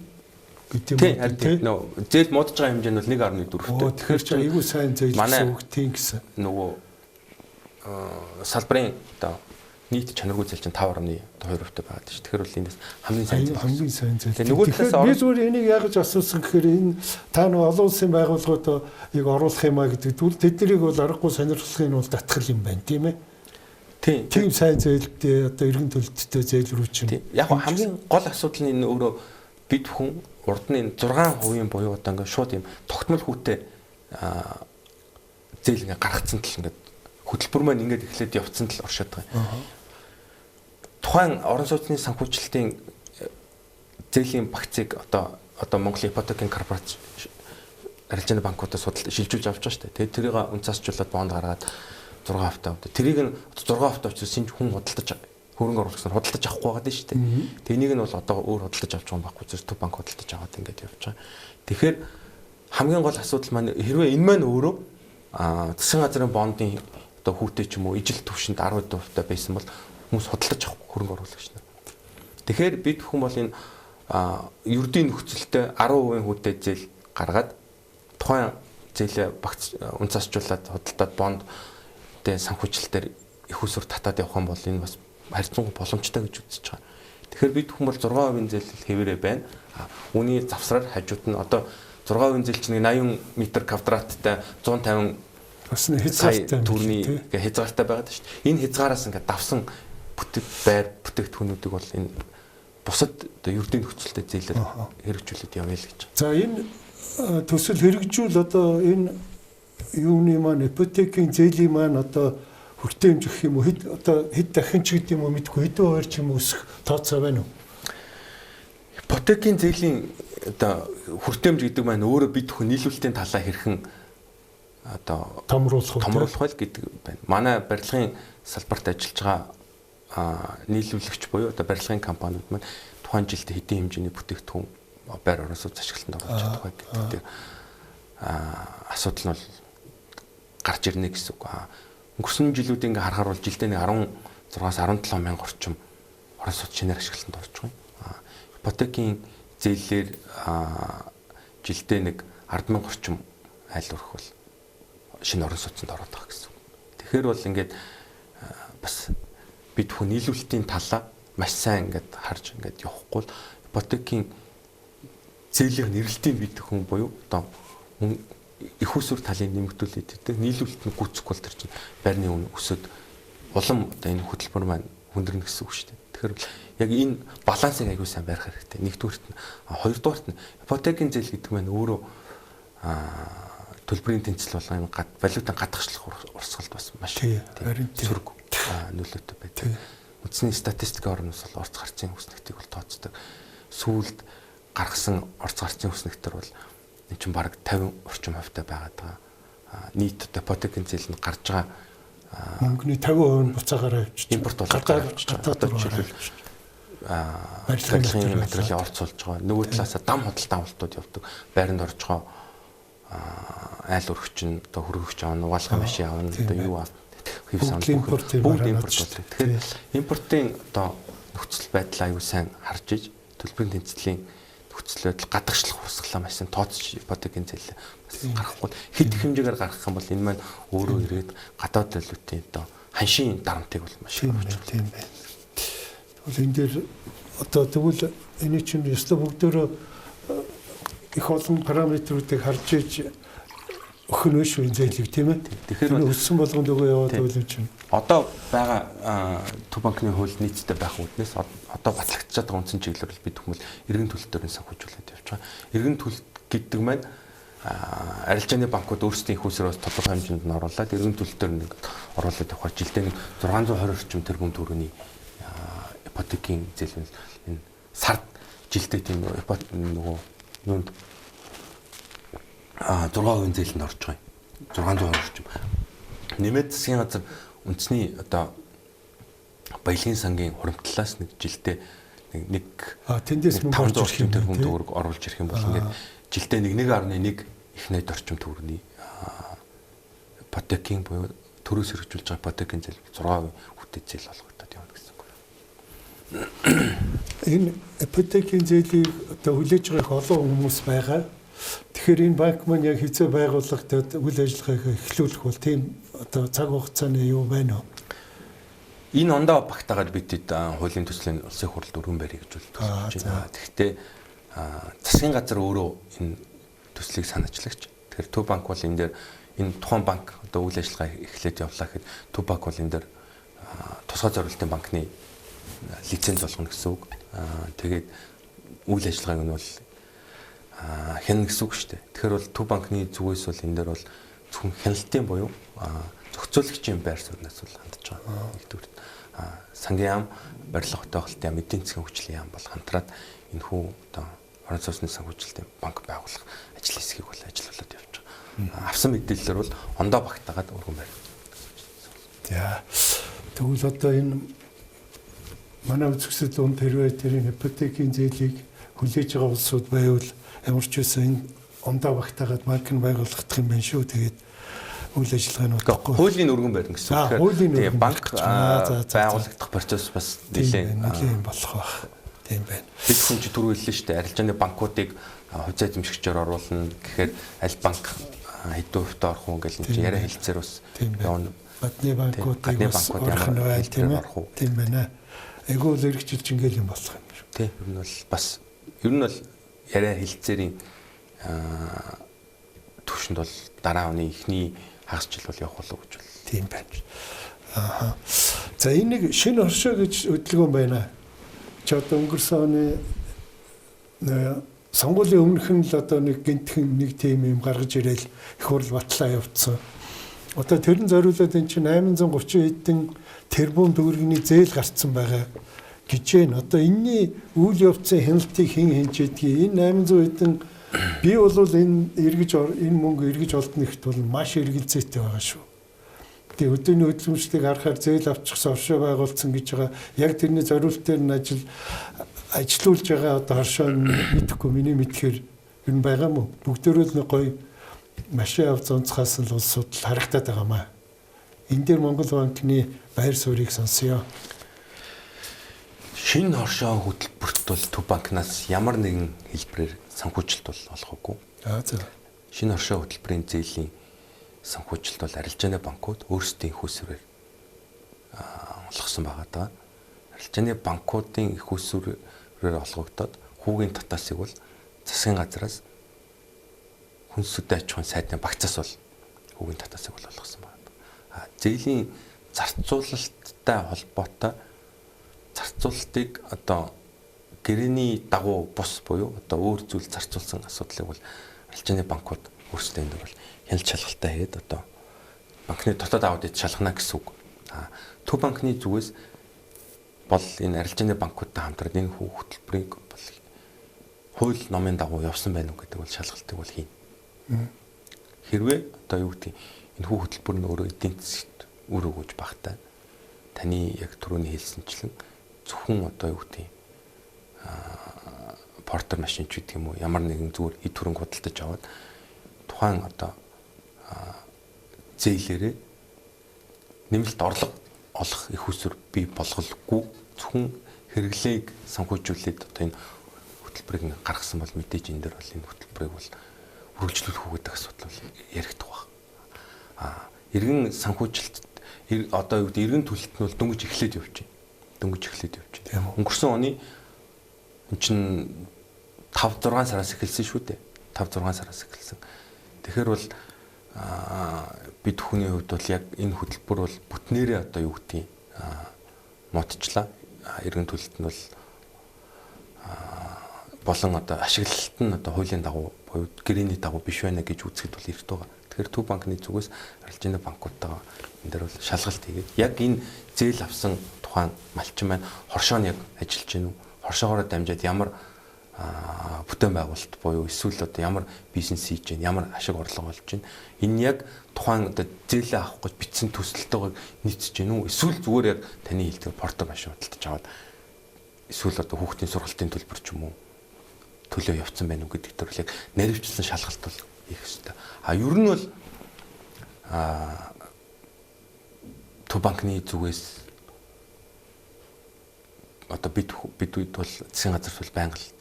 Speaker 1: гэдэг
Speaker 2: юм тийм. Нөө зээл модж байгаа хэмжээ нь бол 1.4%.
Speaker 1: Тэгэхээр ч айгүй сайн зээл гэсэн үг тийм гэсэн.
Speaker 2: Нөгөө салбарын одоо нийт чанаргүй зээл чинь 5.2% байгаа шүү. Тэгэхээр бол эндээс хамгийн сайн зээл.
Speaker 1: Тэгээ нөгөө талаас би зүгээр энийг яг ч асуусан гэхээр энэ та нөгөө олон улсын байгууллагуудыг оруулах юм а гэдэг зүйл тэднийг бол аргагүй сонирхлын бол татгал юм байна тийм ээ. Тийм сайн зээлтэй одоо иргэн төлөлттэй зээл рүү чинь.
Speaker 2: Яг хамгийн гол асуудал нь энэ өөрөө бид хүн урд нь 6% буюу одоо ингээд шууд юм тогтмол хүүтэй зээл ингээд гаргацсан тал ингээд хөтөлбөр маань ингээд эхлээд явцсан тал оршоод байгаа. Тухайн орон сууцны санхүүжилтийн зээлийн багцыг одоо Монголын ипотекийн корпорац арилжааны банкудаас шилжүүлж авч байгаа шүү дээ. Тэгээд тэрийг үнцаасчлуулаад бонд гаргаад 6% авдаг. Тэрийг нь 6% авчихсан чинь хүн худалдаж хөрөнгө оруулагчнаар худалдаж авахгүй байгаа шүү дээ. Тэгээд энийг нь бол одоо өөр худалдаж авч байгаа байхгүй зөв төв банк худалдаж аваад ингээд явж байгаа. Тэгэхээр хамгийн гол асуудал маань хэрвээ энэ маань өөрөө засгийн газрын бондын одоо хүүтэй ч юм уу ижил төвшөнд 10% байсан бол хүмүүс худалдаж авахгүй хөрөнгө оруулагч нар. Тэгэхээр бид хүн бол энэ ердийн нөхцөлтэй 10% хүүтэй зээл гаргаад тухайн зээлээ багц унцаасчлуулаад худалдаад бонд тэ санхүүжилтээр их усүр татаад явах юм бол энэ бас харьцангуй боломжтой гэж үзэж байгаа. Тэгэхээр бид хүн бол 6% зээл хэвээрээ байна. Үүний завсраар хажууд нь одоо 6% зээл чинь 80 м квадраттай 150
Speaker 1: бас хязгаартай
Speaker 2: төрний хязгаартай байгаад шүү дээ. Энэ хязгаараас ингээд давсан бүтээгдэхүүнүүдийг бол энэ бусад одоо ердийн нөхцөлтэй зээлээр хэрэгжүүлээд явъя л гэж.
Speaker 1: За энэ төсөл хэрэгжүүл одоо энэ юуны маань ипотекийн зээлийн маань одоо хүртээмж гэх юм уу хэд дахин ч гэдэг юм уу мэдгүй хэдэн хувиар ч юм уу өсөх тооцоо байна уу?
Speaker 2: Ипотекийн зээлийн одоо хүртээмж гэдэг маань өөрөө бид хүн нийлүүлэлтийн талаа хэрхэн одоо томруулах байл гэдэг байна. Манай барилгын салбарт ажиллаж байгаа нийлүүлэгч буюу одоо барилгын компаниуд маань тухайн жилд хэдийн хэмжээний бүтээгдэхүүн байр оросууд ашиглалтанд оруулж чадах вэ гэдэг дээр асуудал нь бол гарч ирнэ гэсэн үг. Өнгөрсөн жилүүд ингээ харахаар бол жилдээ нэг 16-аас 17 мянга орчим орон сууц шинээр ашиглалтанд орж байгаа. Ипотекийн зээлээр жилдээ нэг 10,000 орчим айл өрх бол шинэ орон сууцнд ороод байгаа гэсэн үг. Тэгэхээр бол ингээд бас бид хүн нийлүүлэлтийн талаа маш сайн ингээд харж ингээд явахгүй л ипотекийн зээлийн нэрэлтийн бид хүн буюу одоо их усүр талын нэмэгдүүлээд идэг нийлүүлэлт нь гүцэх бол тэр чинь байрны үн өсөд улам одоо энэ хөтөлбөр маань хүндэрнэ гэсэн үг шүү дээ. Тэгэхээр яг энэ балансыг аягүй сайн барих хэрэгтэй. Нэгдүгüүрт нь хоёрдугаарт нь ипотекийн зээл гэдэг маань өөрөө төлбөрийн тэнцэл болгон валютын гадагшлах урсгалд бас маш сөрөг нөлөөтэй байдаг. Үндэсний статистикийн орноос бол орц гарцын хүснэгтийг бол тооцдог. Сүүлд гаргасан орц гарцын хүснэгтэр бол энэ чинь бараг 50 орчим хувьтай байгаад байгаа. Нийт ипотекийн зээл нь гарч байгаа
Speaker 1: мөнгөний 50% нь буцаагаар авчиж
Speaker 2: импорт болоод байгаа. Одоо жишээлбэл барилгын материалын орц болж байгаа. Нөгөө талаасаа дам худалдан авалтууд явдаг. Байранд орж байгаа айл өргөч нь одоо хөргөгч аавна, угаалгын машин аавна, одоо юу аа
Speaker 1: бүгд импорт
Speaker 2: болдог. Тэгэхээр импортын одоо нөхцөл байдлаа аюу сайн харж иж төлбөрийн тэнцлийн нөхцөл байдал гадагшлах урсгалаа маш сайн тооцож ипотекийн зээл гаргахгүй хэд их хэмжээгээр гаргах юм бол энэ маань өөрөө ирээд гадаад валютын одоо ханшийн дарамтыг бол маш их авч
Speaker 1: тийм байна. Тэгвэл энэ дээр одоо тэгвэл энэ чинь ёстой бүгдөө их олон параметруудыг харж иж өхөн өшөө зээлийг тийм ээ. Тэгэхээр өссөн болгонд өгөө яваад байл юм чинь.
Speaker 2: Одоо байгаа төв банкны хууль нийцтэй байх үүднээс одоо батлагдчихад байгаа үндсэн чиглэлээр бид хүмүүс эргэн төлөлтөөрийн санхүүжүүлээд явж байгаа. Эргэн төлөлт гэдэг маань арилжааны банкуд өөрсдийн их усрээс тодорхой хэмжээнд нь оруулаад эргэн төлөлтөөр нэг оруулаад явахаар жилдээ нэг 620 орчим тэрбум төгрөгийн ипотекийн зээл энэ сард жилдээ тийм нөгөө юунд 6% зээлэнд орж байгаа юм. 600 орчим. Нэмээд засгийн газар үндэсний одоо баялагын сангийн хуримтлалаас нэг жилдээ нэг
Speaker 1: тэндээс
Speaker 2: 500 орчим тэрбум төгрөг оруулж ирэх юм бол ингээд жилдээ 1.1 их найд орчим төгрөгийн ипотекийн буюу төрөөс хэрэгжүүлж байгаа ипотекийн зээл 6% хүтээ зээл болгогдоод явна гэсэн үг.
Speaker 1: Энэ ипотекийн зээлийг одоо хүлээж байгаа олон хүмүүс байгаа. Тэгэхээр энэ банк маань яг хэзээ байгууллагад үйл ажиллагаагаа эхлүүлэх бол тийм одоо цаг хугацааны юу байна уу?
Speaker 2: Энэ ондоо багтаагаад бидэд хуулийн төслийн улсын хурлд өргөн барь гэж төсөж байна. Тэгэхдээ засгийн газар өөрөө энэ төслийг санаачлагч. Тэгэхээр Төв банк бол энэ дээр энэ тухайн банк одоо үйл ажиллагаа эхлээд явлаа гэхэд Төв банк бол энэ дээр тусгай зорилтын банкны лиценз болгоно гэсэн үг. Тэгээд үйл ажиллагааг нь бол хянах гэсэн үг шүү дээ. Тэгэхээр бол Төв банкны зүгээс бол энэ дээр бол зөвхөн хяналтын буюу зохицуулагчийн байр сууриас бол хандж байгаа. Нэгдүгээр сангийн яам, барилга хотоохлтын яам, эдийн засгийн хөгжлийн яам бол хамтраад энэ хүү одоо орон сууцны санхүүжилтийн банк байгуулах ажил хэсгийг бол ажиллуулад явж байгаа. Авсан мэдээлэлээр бол ондоо багтаагаад өргөн байна.
Speaker 1: За. Тэгвэл одоо энэ манай үзэгсэл дунд хэрвээ тэрийн ипотекийн зээлийг хүлээж байгаа улсууд байвал ямар ч үсэн энэ ондоо багтаагаад банк нь байгуулагдах юм байна шүү. Тэгээд үйл ажиллагаанууд
Speaker 2: хуулийн өргөн барина гэсэн үг. Тэгэхээр банк байгуулагдах процесс бас
Speaker 1: нэлээд болох байх. Тийм байна.
Speaker 2: Бид хүн ч түрүү хэллээ шүү дээ. Арилжааны банкуудыг хувьцаа эзэмшигчээр оруулна гэхээр аль банк хэдэн хувьтай орох уу гэж энэ яриа хэлцээр бас явна.
Speaker 1: Гадны банкуудыг бас орох нь байл тийм ээ. Тийм байна. Айгуу л эргэжүүлж ингээл юм болох юм шүү.
Speaker 2: Тийм. Ер нь бол яриа хэлцээрийн төвшөнд бол дараа оны эхний хагас жил бол явах болов гэж бол.
Speaker 1: Тийм байна. За энэ нэг шинэ оршоо гэж хөдөлгөөн байна. ч одоо өнгөрсөн оны сонгуулийн өмнөх нь л одоо нэг гинтхэн нэг тим юм гаргаж ирээл их хурл батлаа явуулсан. Одоо тэрэн зориулаад энэ чинь 830 хэдэн тэрбум төгрөгийн зээл гарцсан байгаа гэж байна. Одоо энэний үйл явцын хяналтыг хэн хинжээдгийг энэ 800 хэдэн би бол энэ мөнгө эргэж олднохт бол маш эргэлзээтэй байгаа шүү. Тэгээ өдөөний хөдөлмөрчлийг харахаар зээл авчихсан оршоо байгуулсан гэж байгаа. Яг тэрний зориултаар нь ажиллуулж байгаа одоо оршоо мэдэхгүй миний мэдхээр энэ байгаа мó. Бүгдөө л гоё машин авч онцгаас л улсууд л харагдаад байгаамаа. Энэ дээр Монгол банкны байр суурийг сонсъё.
Speaker 2: Шинэ оршоо хөтөлбөрт бол Төв банкнаас ямар нэгэн хэлбэрээр санхүүжилт бол олгоогүй.
Speaker 1: За.
Speaker 2: Шинэ оршоо хөтөлбөрийн зээлийн санхүүжилт бол арилжааны банкуд өөрсдийн их усүрээр олгосон байгаа даа. Арилжааны банкуудын их усүрээр олгогдоод хүүгийн татаасыг бол засгийн газраас хүнсүдэ аж ахуйн сайдны багцаас бол хүүгийн татаасыг бол олгосон байна. Зээлийн зарцуулалттай холбоотой зарцуулалтыг одоо гэрээний дагуу бус буюу одоо өөр зүйл зарцуулсан асуудлыг бол арилжааны банкуд өөрсдөө энэ бол хяналт шалгалтаа хийгээд одоо банкны дотоод аудит шалгана гэсэн үг. Төв банкны зүгээс бол энэ арилжааны банкудтай хамтраад энэ хөтөлбөрийг бол хууль номын дагуу явсан байна уу гэдэг бол шалгалтыг бол хийнэ. Хэрвээ одоо юу гэдэг энэ хөтөлбөр нь өөрөө эдийн засгт үр өгөөж багтаа таны яг түрүүний хэлсэнчлэн зөвхөн одоо юу гэдэг портер машин ч гэдэг юм уу ямар нэгэн зүгээр хэд хөрөнгө худалдаж аваад тухайн одоо зээлээрээ нэмэлт орлого олох их усүр бий болгохгүй зөвхөн хэрэглээг санхүүжүүлээд одоо энэ хөтөлбөрийг гаргасан бол мэдээж энэ дээр бол энэ хөтөлбөрийг бол үргэлжлүүлэх үгээд асуудал бол яригдах баг. Иргэн санхүүжилт одоо юу гэдэг иргэн төлөлт нь бол дөнгөж эхлээд явж байна. Өнгөрсөн оны эн чинь 5-6 сараас эхэлсэн шүү дээ. 5-6 сараас эхэлсэн. Тэгэхээр бол бид хүний хувьд бол яг энэ хөтөлбөр бол бүтнээрээ одоо юу гэдгийг модчлаа. Иргэн төлөлт нь бол болон одоо ашиглалт нь одоо хуулийн дагуу буюу гэрээний дагуу биш байна гэж үзэхэд бол эрт байгаа. Тэгэхээр Төв банкны зүгээс арилжааны банкудтайгаа энэ дээр бол шалгалт хийгээд яг энэ зээл авсан тухайн малчин маань хоршоо нь яг ажиллаж гин үү? Хоршоогоор дамжаад ямар бүтээн байгуулалт буюу эсвэл одоо ямар бизнес хийж гин, ямар ашиг орлого олж гин. Энэ яг тухайн одоо зээлээ авах гэж бичсэн төсөлтөөр нийцэж гин үү? Эсвэл зүгээр яг таны хэлдэг портер машин худалдаж аваад эсвэл одоо хүүхдийн сургалтын төлбөр ч юм уу төлөө явцсан байна уу гэдэг дээр яг наривчлсан шалгалт бол хийх ёстой. Ер нь бол Төв банкны зүгээс одоо бид үед бол засгийн газарт бол байнга л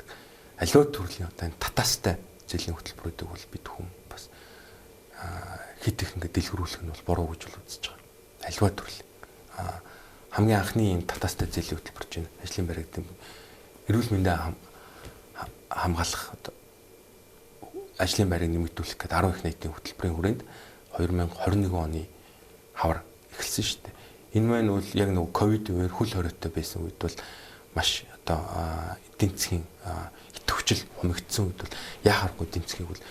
Speaker 2: аливаа төрлийн одоо энэ татаастай зээлийн хөтөлбөрүүдийг бол бид хүн бас хит их ингээд дэлгэрүүлэх нь бол буруу гэж бол үзэж байгаа. Аливаа төрлийн хамгийн анхны энэ татаастай зээлийн хөтөлбөр чинь ажлын байрагдсан эрүүл мэндийн хамгаалах одоо ажлын байрыг нэмэгдүүлэх гэдэг 10 их нийтийн хөтөлбөрийн хүрээнд 2021 оны хавар эхэлсэн шүү дээ. Энэ маань бол яг нэг ковид үеэр хөл хориотой байсан үед бол маш одоо эдийн засгийн идэвхжил хумигдсан үед бол яахааргүй эдийн засгийг бол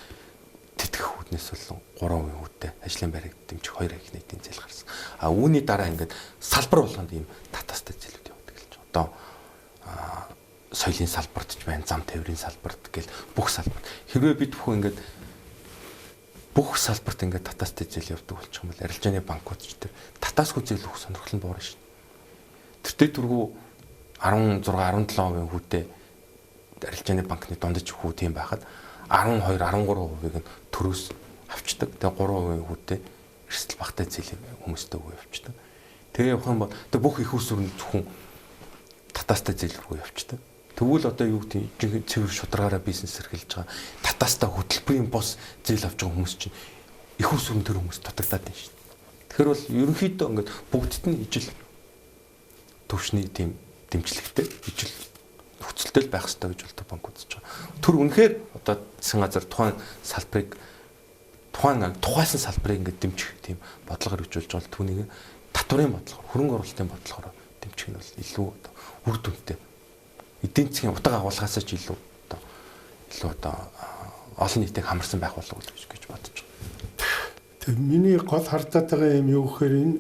Speaker 2: тэтгэх үүднээс бол 3% үүдтэй ажлын байрыг дэмжих 2 их нийтийн зээл гарсан. Үүний дараа ингээд салбар болгонд ийм татаастай зээлүүд явдаг л ч. Одоо соёлын салбарт ч байна, зам тээврийн салбарт гэл бүх салбарт. Хэрвээ бид бүхэн ингээд бүх салбарт ингээд татаастай зээл явдаг болчих юм бол арилжааны банкуд ч тэр татаасгүй зээл өгөх сонирхол нь буурна шин. Тэртээ түргүү 16-17% хүүтэй арилжааны банкны дундаж хүү тийм байхад 12-13%-ийг нь төрөөс авчдаг. Тэгээ 3% хүүтэй эрсдэл багтай зээл хүмүүстэй өгөө явчихдаг. Тэгээ явах юм бол бүх их усүр нь зөвхөн татаастай зээл рүү явчихдаг. Тэгвэл одоо юу гэдэг цэвэр шударгаараа бизнес эрхэлж байгаа татаастай хөтөлбөрийн бос зээл авч байгаа хүмүүс чинь их усүрэн төр хүмүүс дутагдаад байна шүү дээ. Тэгэхээр бол ерөнхийдөө ингээд бүгдд нь ижил төвшний тийм дэмжлэгтэй ижил нөхцөлтэй байх хэрэгтэй гэж бол банк үзэж байгаа. Тэр үнэхээр одоо засгийн газар тухайн салбарыг тухайсан салбарыг ингээд дэмжих тийм бодлогоор хөгжүүлж байгаа түүнийг татварын бодлогоор хөрөнгө оруулалтын бодлогоор дэмжих нь бол илүү үр дүнтэй эдийн засгийн утга агуулгаас ч илүү одоо олон нийтийг хамарсан байх болов уу гэж бодож байна.
Speaker 1: Тэг миний гол хардаад байгаа юм юу гэхээр энэ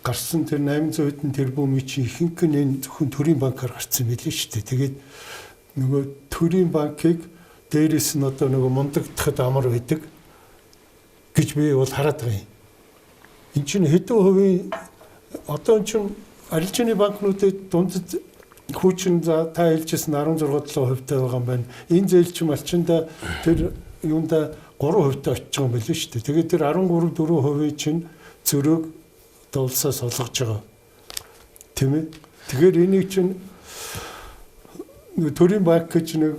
Speaker 1: гарсан тэр 800 хэдэн тэрбумын чинь ихэнх нь энэ зөвхөн төрийн банкаар гарсан билээ шүү дээ. Тэгээд нөгөө төрийн банкыг дээрээс нь одоо нөгөө мундагдахад амар байдаг гэж би бол хараад байгаа юм. Энд чинь хэдэн хувийн одоо чинь арилжааны банкнуудад дундад хүүчин за та хэлжсэн 16-7% байгаа юм байна. Энэ зээл чинь малчинда тэр юунда 3% очиж байгаа юм байна шүү дээ. Тэгээд тэр 13-4% чинь зөрөөг улсаас олгож байгаа. Тийм ээ. Тэгэхээр энийг чинь төрийн банк гэж нэг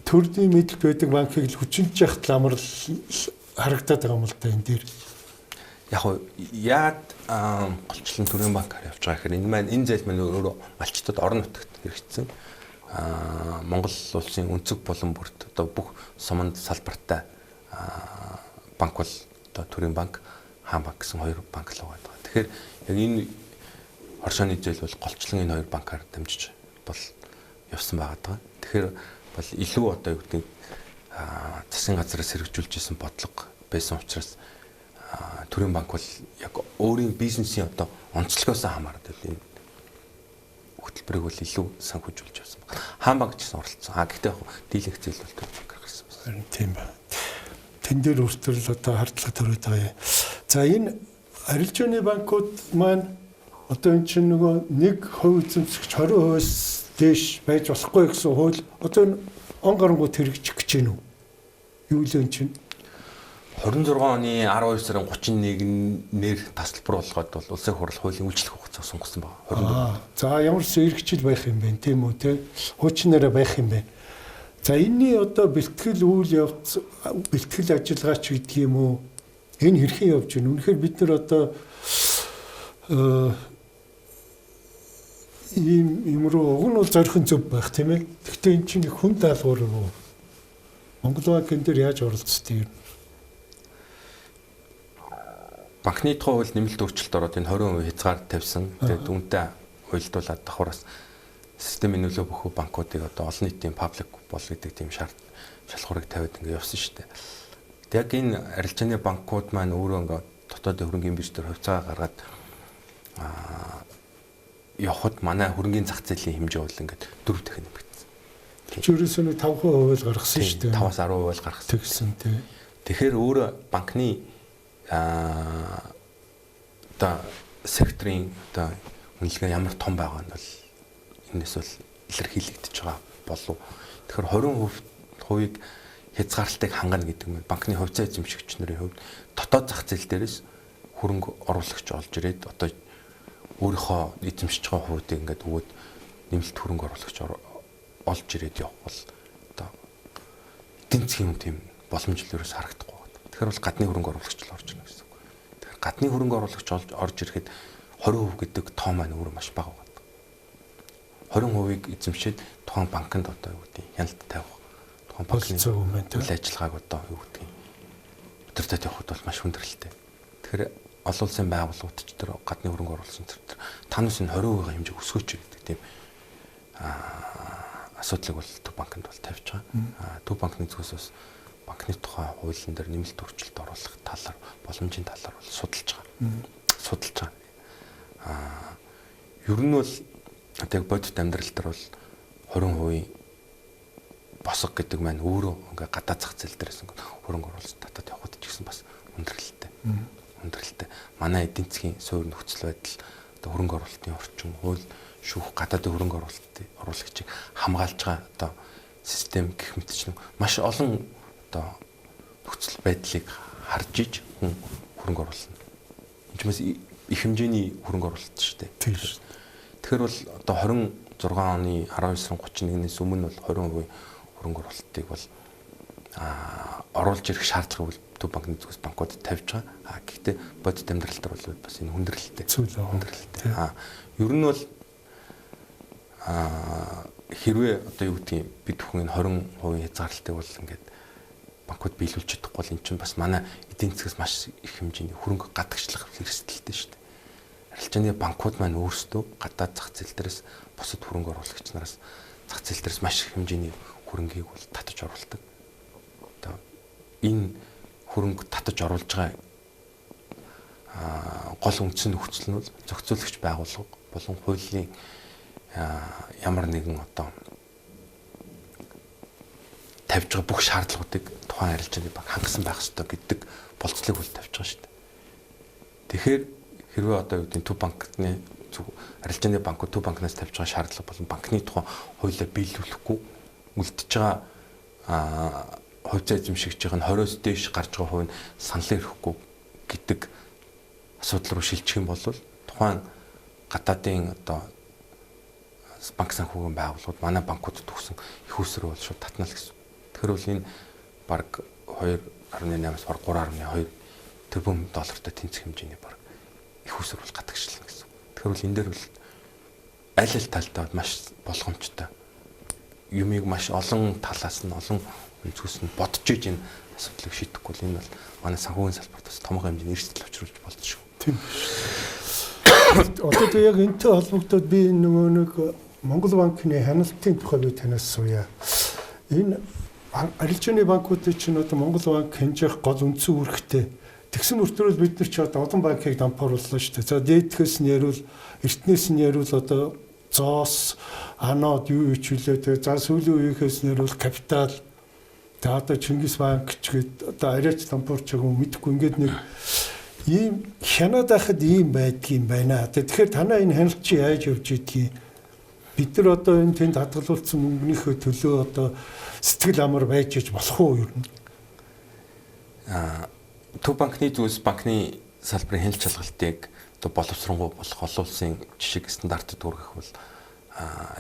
Speaker 1: төрийн мэдл байдаг банкыг л хүчинж яхад ламар харагдаад байгаа юм л да энэ дээр.
Speaker 2: Яг яад голчлон төрийн банкаар явж байгаа гэхээр энэ маань энэ зээл маань өөрөө малчтад орон нутагт хэрэгжсэн. Монгол улсын өнцөг болон бүрт одоо бүх суманд салбартай банк бол одоо төрийн банк, хаан банк гэсэн хоёр банк л байгаа. Тэгэхээр яг энэ оршооны зээл бол голчлон энэ хоёр банкаар дамжиж бол явсан байгаа. Тэгэхээр бол илүү одоо юу гэдэг засгийн газраас хэрэгжүүлжсэн бодлого байсан учраас төрийн банк бол яг өөрийн бизнесийн одоо онцлогоос хамаарат энэ хөтөлбөрийг бол илүү санхүүжүүлж явсан байна. Хаан банк ч гэсэн оролцсон. Гэхдээ яг дийлэнх зээл бол төрийн банкаар гарсан байна.
Speaker 1: Тийм байна. Тэн дээр өөртөө одоо хардлага төрөөд байгаа юм. За энэ арилжааны банкуд маань одоо энэ чинь нөгөө 1% эзэмшигч 20%-аас дээш байж болохгүй гэсэн хууль одоо он гарангууд хэрэгжих гэж байна уу? Юу л энэ чинь
Speaker 2: 26 оны 12 сарын 31-нээр тасалбар болгоод бол улсын хурал хуулийн үйлчлэх хугацааг сонгосон байна. 24.
Speaker 1: За ямар ч эргэжил байх юм бэ тийм үү те? Хуучнаараа байх юм байна. За энэний одоо бэлтгэл үйл явц бэлтгэл ажиллагаа ч гэдэг юм уу? Энэ хэрхэн явж байна? Үнэхээр бид нар одоо ийм руу уг нь бол зорихон зөв байх тийм ээ. Гэхдээ эн чинь хүн даалгавар руу Монгол банк энэ дээр яаж оролцдог юм?
Speaker 2: Банкны тухай хууль нэмэлт өөрчлөлт ороод энэ 20% хязгаар тавьсан. Тэгээд үүнтэй хуйлдуулаад давхраас системийн нөлөө бүхүү банкуудыг одоо олон нийтийн паблик бол гэдэг тийм шалгуурыг тавиад ингэ явсан шүү дээ. Яг энэ арилжааны банкуд маань өөрөө ингээ дотоодын хөрөнгөний бирж дээр хувьцаа гаргаад явхад манай хөрөнгөний зах зээлийн хэмжээ бол ингээд 4 дахин нэмэгдсэн.
Speaker 1: Тэрээс нь 5% гаргасан шүү дээ.
Speaker 2: 5-аас 10% гаргасан.
Speaker 1: Тэгсэн тий.
Speaker 2: Тэгэхээр өөрөө банкны одоо секторын одоо үнэлгээ ямар том байгаа нь бол энэс бол илэрхийлэгдэж байгаа болов. Тэгэхээр 20%-ийг хязгаарлалтыг хангана гэдэг нь банкны хувьцаа эзэмшигч нарын хувьд дотоод зах зээл дээрээс хөрөнгө оруулагч олж ирээд одоо өөрийнхөө эзэмшиж байгаа хувьдыг ингээд өгөөд нэмэлт хөрөнгө оруулагч олж ирээд явах бол одоо эдийн засгийн юм тийм боломжлоос харагдахгүй. Тэгэхээр бол гадны хөрөнгө оруулагч л орж ирнэ гэсэн үг. Тэгэхээр гадны хөрөнгө оруулагч орж ирэхэд 20% гэдэг тоо маань өөрөө маш бага байна. 20%-ийг эзэмшээд тухайн банкнд одоо юу гэдэг хяналт тавих. Тухайн банкны үйл ажиллагааг одоо юу гэдэг өдөртөд явахд бол маш хүндрэлтэй. Тэгэхээр олон улсын байгууллагууд ч тэр гадны хөрөнгө оруулсан тэр танаас энэ 20% хэмжээг өсгөөч гэдэг тийм асуудлыг бол төв банкнд бол тавьж байгаа. Төв банкны зүгээс бас банкны тухай хуулийн дээр нэмэлт өөрчлөлт оруулах талаар боломжийн талаар бол судалж байгаа. Ер нь бол одоо бодит амьдрал дээр бол 20% босго гэдэг маань өөрөө ингээ гадаад зах зээл дээрээс ингээ хөрөнгө оруулалт татаад явхад ч гэсэн бас хүндрэлтэй. Манай эдийн засгийн суурь нөхцөл байдал одоо хөрөнгө оруулалтын орчин, хууль шүүх гадаадын хөрөнгө оруулагчийг хамгаалж байгаа одоо систем гэх мэтчлэн маш олон одоо нөхцөл байдлыг харж иж хүн хөрөнгө оруулна. Энэ ч бас их хэмжээний хөрөнгө оруулалт шүү дээ.
Speaker 1: Тийм шүү.
Speaker 2: Тэгэхээр бол одоо 26 оны 12 сарын 31-ээс өмнө бол 20% хөрөнгө оруулалтыг бол оруулж ирэх шаардлагыг төв банкны зүгээс банкуд тавьж байгаа. Гэхдээ бодит амьдрал дээр бол бас энэ хүндрэлтэй. Ер нь бол хэрвээ одоо юу гэдгийг бид бүхэн 20% хязгаарлалтыг бол ингээд банкуд биелүүлж чадахгүй бол эн чинь бас манай эдийн засгаас маш их хэмжээний хөрөнгө гадагшлах хэрэгсэлтэй шүү дээ. Арилжааны банкуд маань өөрсдөө гадаад зах зээл дээрээс бусад хөрөнгө оруулагч нараас зах зээл дээрс маш их хэмжээний хөрөнгийг бол татаж оруулдаг. Одоо энэ хөрөнгө татаж оруулж байгаа гол үндсэн нөхцөл нь бол зохицуулагч байгууллага болон хуулийн ямар нэгэн одоо тавьж байгаа бүх шаардлагуудыг тухайн арилжааны банк хангасан байх ёстой гэдэг болцлыг бол тавьж байгаа шүү дээ. Тэгэхээр хэрвээ одоо юу гэдэг Төв банкны арилжааны банкуд Төв банкнаас тавьж байгаа шаардлага болон банкны тухайн хуулиа биелүүлэхгүй үлдэж байгаа хувьцаа эзэмшигч байгаа нь 20-оос дээш гарч байгаа хувь нь санал ирэхгүй гэдэг асуудал руу шилжих юм бол тухайн гадаадын одоо банк санхүүгийн байгууллагууд манай банкудад төгсөн их усруу бол шууд татна л гэсэн. Тэгэхээр бол энэ баг 2.8-аас баг 3.2 тэрбум доллартай тэнцэх хэмжээний баг их усруу бол гадагшлна гэсэн. Тэгэхээр бол энэ дээр бол аль аль талдаа маш болгоомжтой юмыг маш олон талаас нь олон өнцгөөс нь бодож иж энэ асуудлыг шийдэхгүй бол энэ бол манай санхүүгийн салбарт бас томоохон хэмжээний эрсдэл учруулж болдог шүү.
Speaker 1: Тийм. Одоо яг энэтэй холбогдоод би нөгөө нэг Монгол банкны хяналтын тухай би танаас сууя. Энэ арилжааны банкуудын чинь одоо Монгол банк хянжих гол үндсэн үүрэгтэй. Тэгсэн мөртлөө бид нар ч одоо олон банкыг дампуурууллаа шүү дээ. За дээдхээс нь ярил, эртнээс нь ярил одоо зоос, анод юу хичүүлээ. За сүүлийн үеийнхээс нь ярил капитал. За одоо Чингис банк ч гээд одоо арайч дампуурч байгаа юм мэдэхгүй ингээд нэг ийм хянаад байхад ийм байдгийм байна. Тэгэхээр танаа энэ хяналт чи яаж явж идгийг бид нар одоо энэ тэнд хадгалуулсан мөнгөнийхөө төлөө одоо сэтгэл амар байж иж болох уу юу?
Speaker 2: Төв банкны зүйлс банкны салбарын хяналт шалгалтыг одоо боловсронгуй болох олон улсын жишг стандартад хүргэх бол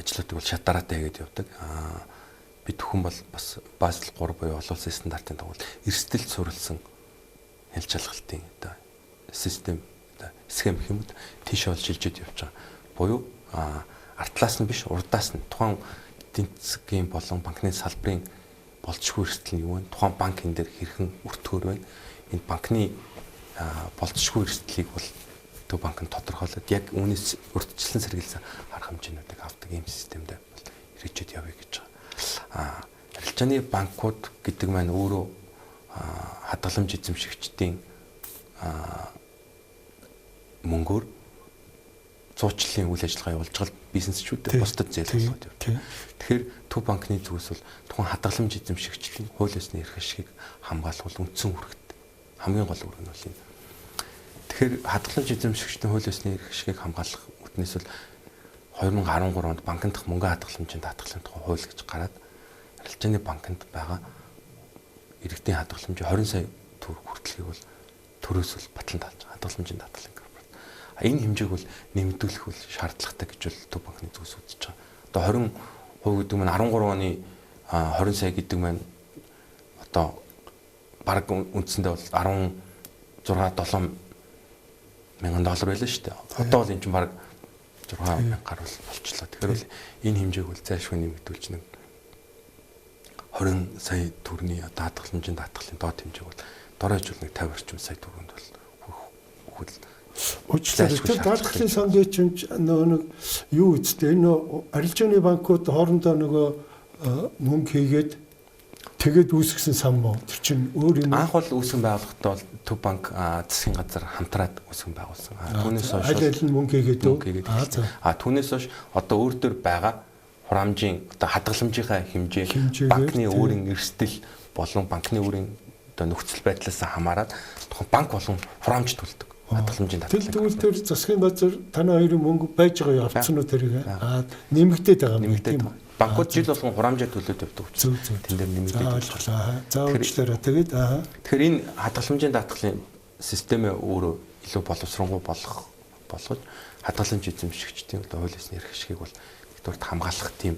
Speaker 2: ажлуудыг бол шат дараатай хийгээд явдаг. Бид хүн бол бас Базел 3 буюу олон улсын стандартын дагуу эрсдэлд суурилсан хяналт шалгалтын одоо систем схем хэмэд тийш бол шилжиж явж байгаа. Буюу артлаас нь биш урдаас нь тухайн эдийн засгийн болон банкны салбарын болцшгүй эрсдэл нь юу вэ? Тухайн банк энэ дээр хэрхэн өртгөр байна? Энэ банкны болцшгүй эрсдлийг бол Төв банк нь тодорхойлоод яг үүнээс урьдчилан сэргийлсэн арга хэмжээнүүдийг авдаг ийм системтэй бол хэрэгжиж явъя гэж байгаа. Арилжааны банкуд гэдэг маань өөрөө хадгаламж эзэмшигчдийн мөнгөөр зуучлалын үйл ажиллагаа явуулж байгаа бизнесчүүдэд бусдад зээл болгоод явдаг. Тэгэхээр Төв банкны зүгээс бол тухайн хадгаламж эзэмшигчдийн хууль ёсны эрх ашигыг хамгаалах бол үндсэн үүрэгт хамгийн гол үүрэг нь бол энэ. Тэгэхээр хадгаламж эзэмшигчдийн хууль ёсны эрх ашигыг хамгаалах үтнээс бол 2013 онд банкны дахь мөнгө хадгаламжийн даатгалын тухай хууль гэж гараад арилжааны банкнд байгаа иргэдийн хадгаламжийн 20 сая төгрөг хүртэлхийг бол төрөөс бол батлан таалж байгаа хадгаламжийн даатгалын корпорат. Энэ хэмжээг бол нэмэгдүүлэх бол шаардлагатай гэж бол Төв банкны зүгээс үзэж байгаа. Одоо 20% гэдэг нь 13 оны 20 сая гэдэг маань одоо баг үндсэндээ бол 16-7 мянган доллар байлаа шүү дээ. Одоо бол энэ чинь баг 6 мянга гаруй болчихлоо. Тэгэхээр бол энэ хэмжээг бол зайлшгүй нэмэгдүүлж нэг 20 сая төгрөгийн хадгаламжийн даатгалын доод хэмжээг бол доройж бол нэг 50 орчим сая төгрөнд бол хөл
Speaker 1: Учир тэр даатгалын сандын чинь нөгөө нэг юу үстэй энэ арилжааны банкуд хоорондоо нөгөө мөнгө хийгээд тэгээд үүсгэсэн сан мó тэр чинь өөр юм.
Speaker 2: Анх бол үүсгэн байгуулахдаа бол Төв банк засгийн газар хамтраад үүсгэн байгуулсан. Түүнээс хойш
Speaker 1: аль аль нь мөнгө хийгээд
Speaker 2: түүнээс хойш одоо өөр төр байгаа хураамжийн одоо хадгаламжийнхаа хэмжээ банкны өөрийн эрсдэл болон банкны өөрийн одоо нөхцөл байдлаас хамаарат тухайн банк болон хураамж төлдөг. Хадгаламжийн даатгалын.
Speaker 1: Тэгвэл тэр засгийн газар танай хоёрын мөнгө байж байгаа явцсан уу тэрийг нэмэгдээд байгаа юм тийм үү?
Speaker 2: Банкуд жил болгон хураамжаа төлөөд явдаг учраас тэн дээр нэмэгдээд
Speaker 1: байна. За уучлаарай тэгээд
Speaker 2: тэгэхээр энэ хадгаламжийн даатгалын системээ өөрөө илүү боловсронгуй болгож хадгаламж эзэмшигчдийн одоо хууль ёсны эрх ашигыг бол нэгдүгээр хамгаалах тийм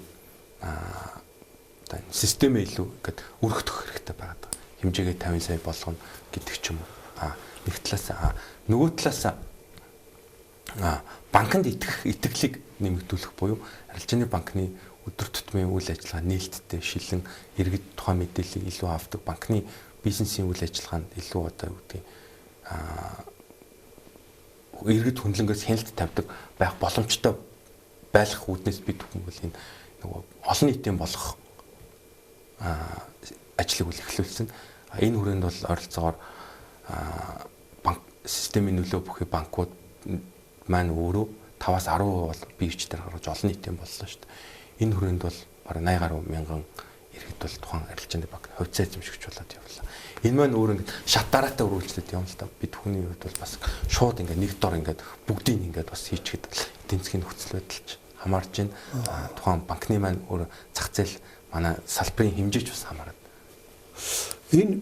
Speaker 2: одоо системээ илүү ингээд өргөдөх хэрэгтэй байгаа. Хэмжээгээ 50 сая болгоно гэдэг ч юм уу. Нэг талаас нөгөө талаас банкнд итгэлийг нэмэгдүүлэх буюу арилжааны банкны өдөр тутмын үйл ажиллагаа нээлттэй шилэн иргэд тухайн мэдээллийг илүү авдаг банкны бизнесийн үйл ажиллагаанд илүү одоо юу гэдэг иргэд хүнлэнгээс хяналт тавьдаг байх боломжтой байх үүднээс бид бүхэн бол энэ нөгөө олон нийтийн болгох ажлыг үл эхлүүлсэн. Энэ хүрээнд бол ойролцоогоор банк системийн нөлөө бүхий банкуд маань өөрөө 5-10% бол бирж дээр гаргаж олон нийтийн боллоо шүү дээ. Энэ хүрээнд бол бараг 80 гаруй мянган иргэд бол тухайн арилжааны банк хувьцаа эзэмшигч болоод явлаа. Энэ маань өөрөө шат дараатай үргэлжлээд юм л да. Бид хүний хувьд бол бас шууд ингээд нэг дор ингээд бүгдийг ингээд бас хийчихэд эдийн засгийн нөхцөл байдалч хамаарж байна. Тухайн банкны маань өөр зах зээл манай салбарын хэмжээч бас хамаарат.
Speaker 1: Энэ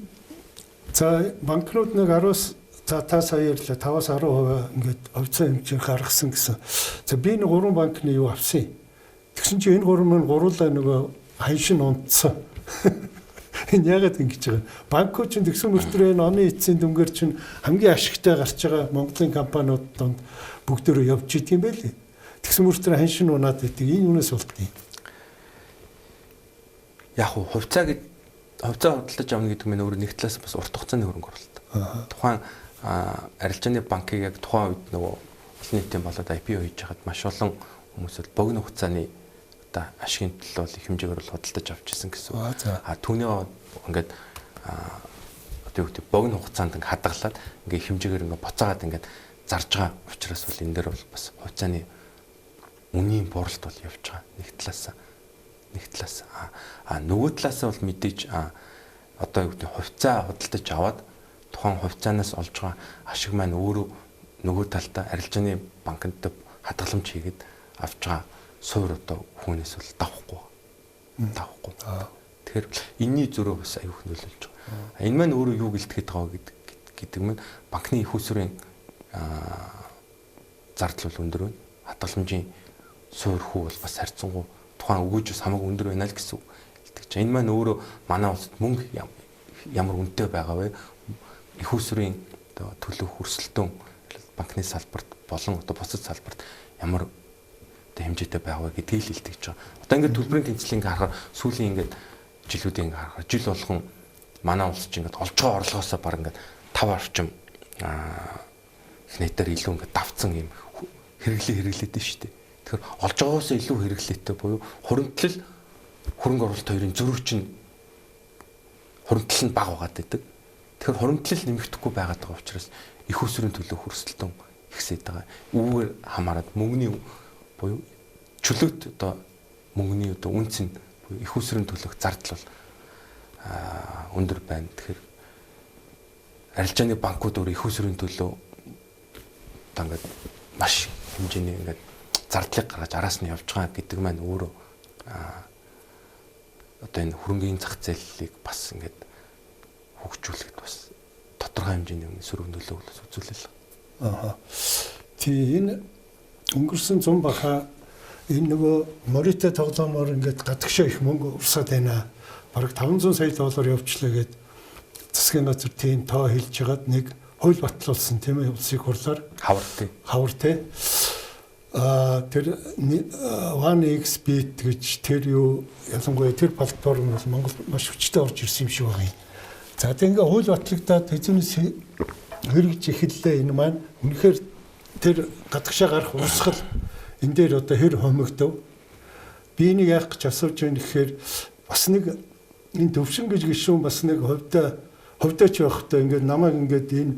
Speaker 1: за банкнууд нэг 10-аас за та сая ярьлаа 5-10% ингээд хувьцаа хэмжээ гаргасан гэсэн. За би нэг 3 банкны юу авсан. Тэгсэн чинь энэ 3 маань гуруулаа нөгөө ханшин унтсан. Энэ яагаад ингэж байгаа? Банкуд чинь тэгсэн мөртөө энэ оны эцсийн дүнгээр чинь хамгийн ашигтай гарч байгаа Монголын компаниуд донд бүгдөө явж идэв юм байл. Тэгсэн мөртөө ханшин унаад идэг. Энэ юунаас болдгийг.
Speaker 2: Яг хувьцаа худалдаж авна гэдэг нь өөрөө нэг талаас бас урт хугацааны хөрөнгө оруулалт. Тухайн арилжааны банкыг яг тухайн үед нөгөө олон нийтийн болоод IPO хийж хахад маш олон хүмүүс богино хугацааны одоо ашигын төлөө бол их хэмжээгээр бол худалдаж авч ирсэн гэсэн. Түүний ингээд одоо юу гэдэг богино хугацаанд ингээд хадгалаад ингээд их хэмжээгээр ингээд буцаагаад ингээд зарж байгаа учраас бол энэ дээр бол бас хувьцааны үнийн буралт бол явж байгаа нэг талаас. Нөгөө талаас бол мэдээж одоо юу гэдэг хувьцаа худалдаж аваад тухайн хувьцаанаас олж байгаа ашиг маань өөрөө нөгөө талдаа арилжааны банкнд хадгаламж хийгээд авч байгаа суур одоо хүнээс бол давахгүй. Тэгэхээр энэний зөрөө бас аюух нөлөөлж байгаа. Энэ маань өөрөө юу гэлтгэж байгаа гэдэг нь банкны их усрын зардал бол өндөр байна. Хадгаламжийн суур хүү бол бас харьцангуй тухайн өгөөж бас хамаагүй өндөр байна л гэсэн үг. Энэ маань өөрөө манай улсад мөнгө ямар үнэтэй байгаа вэ? Их усрын одоо төлөх хөрсөлтөн банкны салбарт болон одоо бусад салбарт ямар одоо хэмжээтэй байгаа вэ гэдгийг л илтгэж байгаа. Одоо ингээд төлбөрийн тэнцлийг харахаар сүүлийн ингээд жилүүдийн харахаар жил болгон манай улс чинь ингээд олж байгаа орлогоосоо баг ингээд 5 орчим их нийтээр илүү ингээд давцсан юм хэрэглээд шүү дээ. Тэгэхээр олж байгаагаас илүү хэрэглээтэй буюу хуримтлал хөрөнгө оруулалт хоёрын зөрүү чинь хуримтлал нь бага байгаад байдаг. Тэгэхээр хуримтлал нэмэгдэхгүй байгаад байгаа учраас их усрын төлөө хөрсөлтөн ихсээд байгаа. Үүгээр хамаарат мөнгөний буюу чөлөөт одоо мөнгөний одоо үнц нь их усрын төлөх зардал бол өндөр байна. Тэгэхээр арилжааны банкуд өөр их усрын төлөө одоо ингээд маш хэмжээний ингээд зардлыг гаргаж араас нь явж байгаа гэдэг маань өөрөө одоо энэ хөрөнгөний зах зээлийг бас ингээд хөгжүүлэхэд бас тодорхой хэмжээний сөрөг нөлөө үзүүлэл.
Speaker 1: Тий энэ өнгөрсөн 100 баха энэ нөгөө Морита тоглоомоор ингээд гадагшаа их мөнгө урсаад байна. Бараг $500 сая явуулчлаа гэд засгийн газар тийм тоо хэлж хагаад нэг хууль батлуулсан тийм ээ улсын хурлаар хавар тий. Тэр 1xBit гэж тэр юу ялангуяа тэр платформ бол Монголд маш хүчтэй орж ирсэн юм шиг байна. За тэгээ ингээ хууль батлагдаад эзэмс хэрэгж эхэллээ энэ маань үнэхээр тэр гадагшаа гарах урсгал энэ дээр одоо хэр хомигдов. Би нэг яах гэж асууж байна гэхээр бас нэг энэ төвшин гэж гişүүн бас нэг хувьдаач байхдаа ингээд намайг ингээд энэ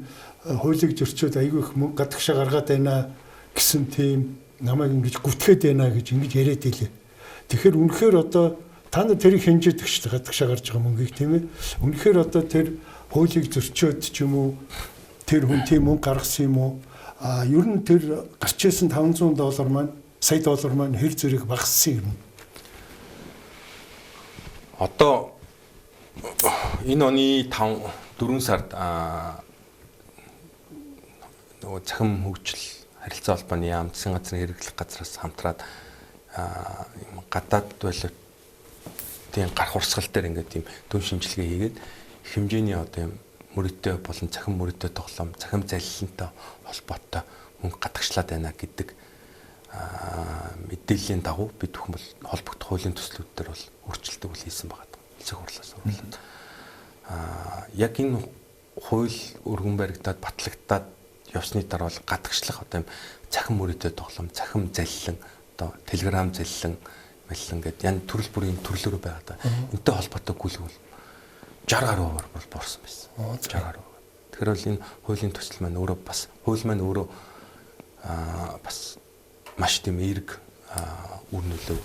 Speaker 1: хуулийг зөрчөөд айгүй их гадагшаа гаргаад байна гэсэн тийм намайг ингэж гүтгээд байна гэж ингэж яриад илээ. Тэгэхээр үнэхээр одоо та нар тэрийг хэмжээд өгч гадагшаа гарч байгаа мөнгийг тийм ээ. Үнэхээр одоо тэр хуулийг зөрчөөд ч юм уу тэр хүн тийм мөнгө гаргасан юм уу? Ер нь тэр гарч ирсэн $500 маань сая доллар маань хэр зэрэг багассан юм.
Speaker 2: Одоо энэ оны 4 сард нөгөө цахим хөгжил харилцаа холбооны яам засгийн газрын хэрэглэх газраас хамтраад гадаад валютын гарах урсгал дээр ингээд тийм дүн шинжилгээ хийгээд хэмжээний одоо юм мөрөдтэй болон цахим мөрөдтэй тоглоом, цахим залилантай холбоотой мөнгө гадагшлаад байна гэдэг мэдээллийн дагуу бид бүхэн бол холбогдох хуулийн төслүүд дээр бол өөрчлөлтөг хийсэн байгаа. Улсын хурлаас урлаад. Яг энэ хууль өргөн баригдаад батлагдаад явсны дараа бол гадагшлах одоо юм цахим мөрөдтэй тоглоом, цахим залилан, одоо телеграм залилан маллан гэдэг ян төрөл бүрийн төрлөөр байгаа да. Энтэй холбоотой гүйлгүүл 60 гаруй бол борсон байсан. 60 гаруй. Тэгэхээр бол энэ хуулийн төсөл маань өөрөө бас хууль маань өөрөө бас маш тийм эерэг үр нөлөөг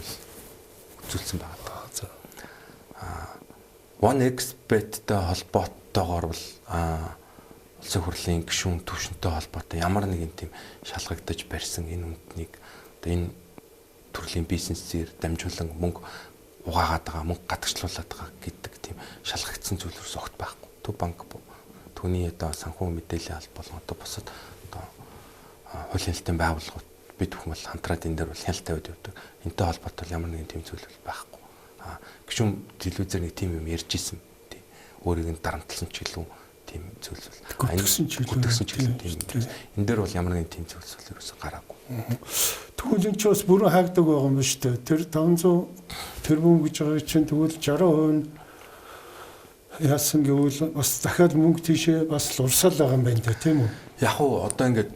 Speaker 2: үзүүлсэн байгаа. За. One Expert-тэй холбоотойгоор бол улсын хурлын гишүүн төвшөнтэй холбоотой ямар нэгэн тийм шалгагдаж барьсан энэ үндэнийг одоо энэ төрлийн бизнесээр дамжуулан мөнгө угаагаад байгаа, мөнгө гадагшлуулад байгаа гэдэг тийм шалгагдсан зүйлс огт байхгүй. Төв банк түүний одоо санхүү мэдээллийн алба болон одоо бусад одоо хуулийн хэлтийн байгууллагууд бид бүхэн бол хамтраад энэ дээр бол хяналт тавиад явдаг. Энтэй холбоотой ямар нэгэн тийм зүйл байхгүй. Гишүүн телевизээр нэг тийм юм ярьж исэн. Тийм. Өөрийг нь дарамтлсан ч гэлүү тийм зүйлс бол.
Speaker 1: Гүтгсэн ч
Speaker 2: гэлүү тийм. Энэ дээр бол ямар нэгэн тийм зүйлс бол ерөөсөй гараагүй.
Speaker 1: Тэгвэл энэ ч бас бүрэн хаагддаг байгаа юм ба шүү дээ. Тэр 500 тэрбум гэж байгаа чинь тэгвэл 60% яасан гэвэл бас дахиад мөнгө тийшээ бас урсаал байгаа юм байна тийм үү?
Speaker 2: Яг уу одоо ингээд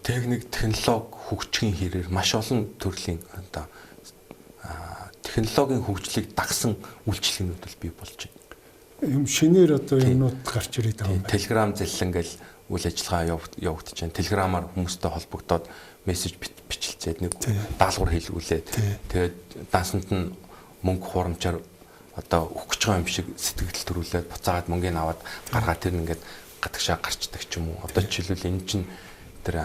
Speaker 2: техник, технологи хөгжихийн хэрээр маш олон төрлийн одоо технологийн хөгжлийг дагсан үйлчлэгнүүд бол бий болж байна.
Speaker 1: Юм шинээр одоо юмнууд гарч ирээд байгаа юм байна.
Speaker 2: Telegram зэлэн гэл үйл ажиллагаа явагдаж байна. Telegram-аар хүмүүстэй холбогдоод мессеж бичлцээд нэг даалгавар хийлгүүлээд тэгээд дансанд нь мөнгө хурамчаар одоо өгч байгаа юм шиг сэтгэл төрүүлээд буцаагаад мөнгөний аваад гаргаад тэр ингээд гадагшаа гарчдаг ч юм уу. Одоо жишээлбэл энэ чинь тэр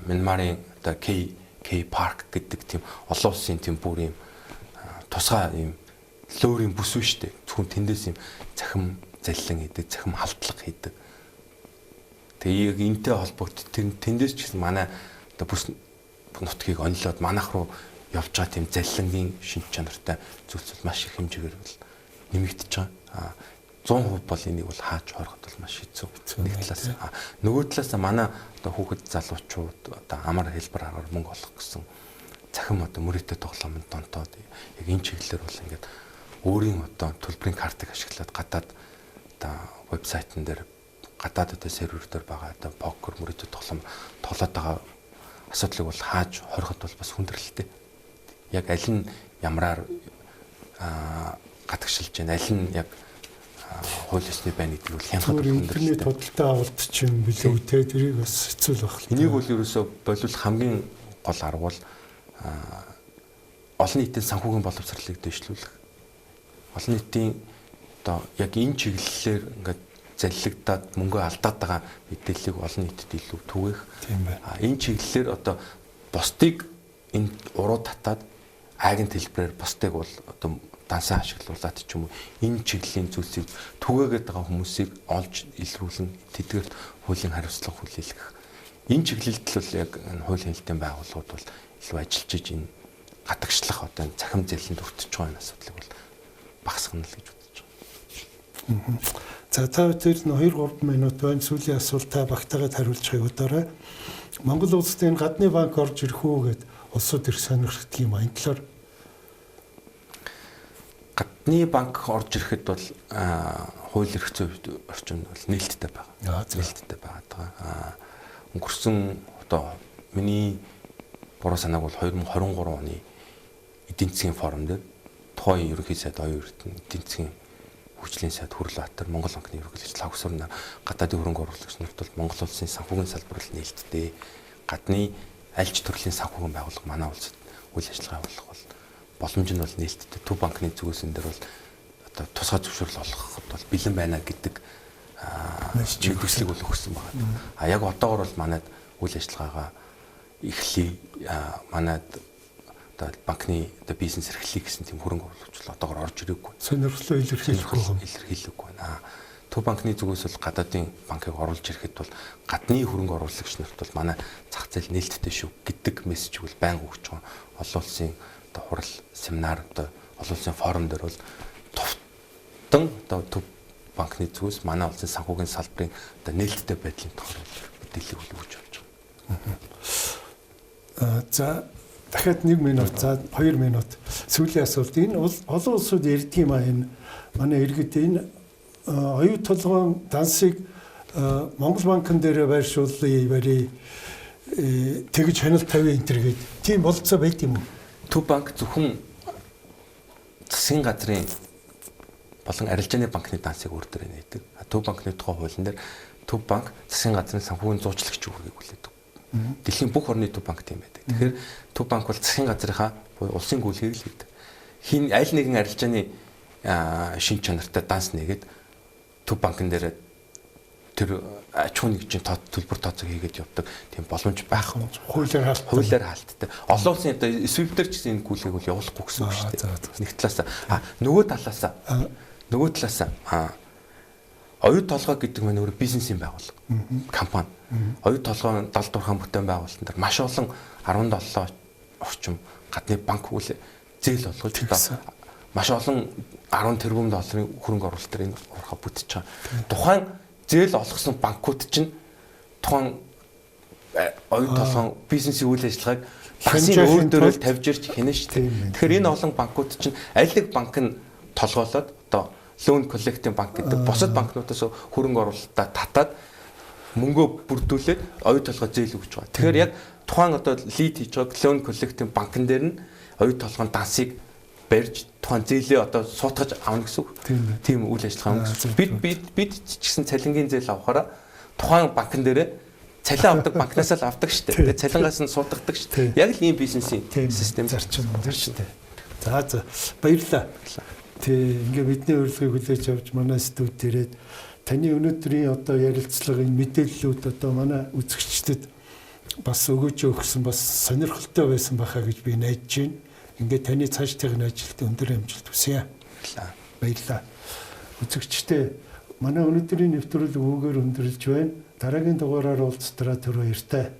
Speaker 2: Мянмарын одоо K Park гэдэг тийм олон улсын тийм бүр юм тусгай юм лөөрийн бүс үү штэ. Зөвхөн тэндээс юм захим заллин хийдэг, захим халдлага хийдэг. Тэгээ яг энтэй холбогдсон тэндээс ч гэсэн манай одоо бүс нутгийг онлоод манайх руу явж байгаа тийм заллингийн шинж чанартай зүйлс маш их хэмжээгээр бол нэмэгдэж байгаа. 100% бол энийг бол хааж хороход бол маш хэцүү. Нэг талаас нөгөө талаас манай одоо хүүхэд залуучууд одоо амар хэлбэр аргаар мөнгө олох гэсэн захим одоо мөрөөдө тоглоомд донтоод яг энэ чиглэлээр бол ингээд өөрийн одоо төлбөрийн картыг ашиглаад гадаад одоо вебсайтн дээр гадаад одоо сервер дээр байгаа одоо покер мөрөөдө тоглоом тоглоод байгаа асуудлыг бол хааж хороход бол бас хүндрэлтэй. Яг аль нь ямраар гадагшилж байна, аль нь яг хууль ёсны байна гэдэг нь хянахад
Speaker 1: интернет худалдаа авалт ч юм билүү те тэрийг бас хэцүү байх.
Speaker 2: Энийг бол ерөөсөө боловч хамгийн гол арга бол олон нийтийн санхүүгийн боловсролыг дэвшлүүлэх. Олон нийтийн одоо яг энэ чиглэлээр ингээд заллигдаад мөнгө алдаад байгаа мэдээллийг олон нийтэд илүү түгээх.
Speaker 1: Тийм байна.
Speaker 2: Энэ чиглэлээр одоо бусдыг энэ уруу татаад айгын хэлбэрээр бусдыг бол одоо дансаа ашиглуулад ч юм уу энэ чиглэлийн зүйлсийг түгээгээд байгаа хүмүүсийг олж илрүүлэн тэдгээрт хуулийн хариуцлага хүлээлгэх. Энэ чиглэлд л яг хуулийн хэлтийн байгууллагууд бол илүү ажиллаж энэ гадагшлах одоо захим зэлэнд өртөж байгаа асуудлыг бол багасгана л гэж бодож байгаа.
Speaker 1: За та тэр 2-3 минут байна. Сүүлийн асуултаа багтаагаад хариулж байгааг удаарай. Монгол улсын гадны банк орж ирэх үү гэд улсууд их сонирхдаг юм. Энэ талаар
Speaker 2: гадны банк орж ирэхэд бол хууль эрх зүйн орчинд бол нээлттэй байгаа. Нээлттэй байгаа. Өнгөрсөн одоо миний буруу санааг бол 2023 оны эдийн засгийн форум дээр тухайн ерөнхий сайд оюун эрдэнэ эдийн засгийн хүчлийн сайд Хүрлбаатар Монгол банкны ерөнхий сайд Лавгсуурнаар гадаадын хөрөнгө оруулагч нарт бол Монгол улсын санхүүгийн салбар л нээлттэй. Гадны аль ч төрлийн санхүүгийн байгууллага манай улсад үйл ажиллагаа явуулах бол боломж нь бол нээлттэй. Төв банкны зүгээс энэ дээр бол одоо тусгай зөвшөөрөл олгоход бол бэлэн байна гэдэг мэдээллийг бол өгсөн байна. Яг одоогор бол манайд үйл ажиллагаагаа эхлэе. Манайд одоо банкны одоо бизнес эрхлэх гэсэн тийм хөрөнгө оруулагч одоогор орж ирээгүй.
Speaker 1: Сонирхлоо илэрхийлэхгүй
Speaker 2: байна. Төв банкны зүгээс бол гадаадын банкыг оруулж ирэхэд бол гадны хөрөнгө оруулагч нарт бол манай зах зээл нээлттэй шүү гэдэг мессежийг бол байнга өгч байгаа. Олон улсын одоо хурал семинар одоо олон улсын форум дээр бол товтон одоо төв банкны зүгээс манай улсын санхүүгийн салбарын одоо нээлттэй байдлын тухай мэдээлэл өгч авч
Speaker 1: байгаа. За дахиад 1 минут, за 2 минут сүүлийн асуулт. Энэ олон улсууд ярьдаг юм аа энэ манай иргэд энэ оюу толгойн дансыг Монгол банкн дээр байршуулъя, тэгж хяналт тавь энэ төр гээд тийм болцоо байт юм уу?
Speaker 2: Төв банк зөвхөн засгийн газрын болон арилжааны банкны дансыг өөр төрөй нээдэг. Төв банкны тухай хуулийн дээр Төв банк засгийн газрын санхүүгийн зуучлагч үүргийг хүлээдэг. Дэлхийн бүх орны төв банк тийм байдаг. Тэгэхээр төв банк бол засгийн газрынхаа улсын гүйлгийг л хийдэг. Хин аль нэгэн арилжааны шин чанартай данс нэгээд төв банкн дээр тэр аж ахуйн нэгжийн төлбөр тооцоог хийгээд явдаг тийм боломж байхгүй. Хуулиар хаалттай. Олон улсын одоо SWIFT-ээр ч гэсэн энэ гүйлгийг бол явуулахгүй гэсэн үг шүү дээ. Нэг талаас нөгөө талаас оюут толгой гэдэг маань өөр бизнесийн байгууллага, компани. Оюут толгой 76 бүтээн байгуулалтан дээр маш олон 17 орчим гадны банк үйл зээл олгож одоо маш олон 10 тэрбум долларын хөрөнгө оруулалт төр энэ урхаа бүтэж байгаа. Тухайн зээл олгосон банкуд чинь тухайн оюут толгой бизнесийн үйл ажиллагааг багсын өөр дөрөөл тавьж ирж хийнэ шүү дээ. Тэгэхээр энэ олон банкуд чинь аль нэг банк нь толгоолоод одоо loan collecting банк гэдэг бусад банкнуудаас хөрөнгө оруулалтаа татаад мөнгөө бүрдүүлээд оюут толгой зээл өгч байгаа. Тэгэхээр яг тухайн одоо лид хийж байгаа loan collecting банкн дээр нь оюут толгойн дансыг барьж тухайн зээлээ одоо суутгаж авна гэсэн үг. Тийм үйл ажиллагаа гэсэн. Бид ч гэсэн цалингийн зээл авахаараа тухайн банкн дээр цалин авдаг банкнаас л авдаг шүү дээ. Тэгээд цалингаас нь суутгадаг шүү дээ. Яг л ийм бизнесийн систем зарчим байна шүү дээ.
Speaker 1: За баярлалаа. Тэг ингээ бидний урилгыг хүлээж авч манай студид ирээд таны өнөөдрийн одоо ярилцлага энэ мэдээллүүд одоо манай үзэгчдэд бас өгөөж өгсөн бас сонирхолтой байсан байхаа гэж би найдаж байна. Ингээ таны цаашдын ажилд өндөр амжилт хүсье. Баярлалаа. Үзэгчдээ манай өнөөдрийн нэвтрүүлэг өгөөр өндөрлж байна. Дараагийн дугаараар уулзтраа түр баяртай.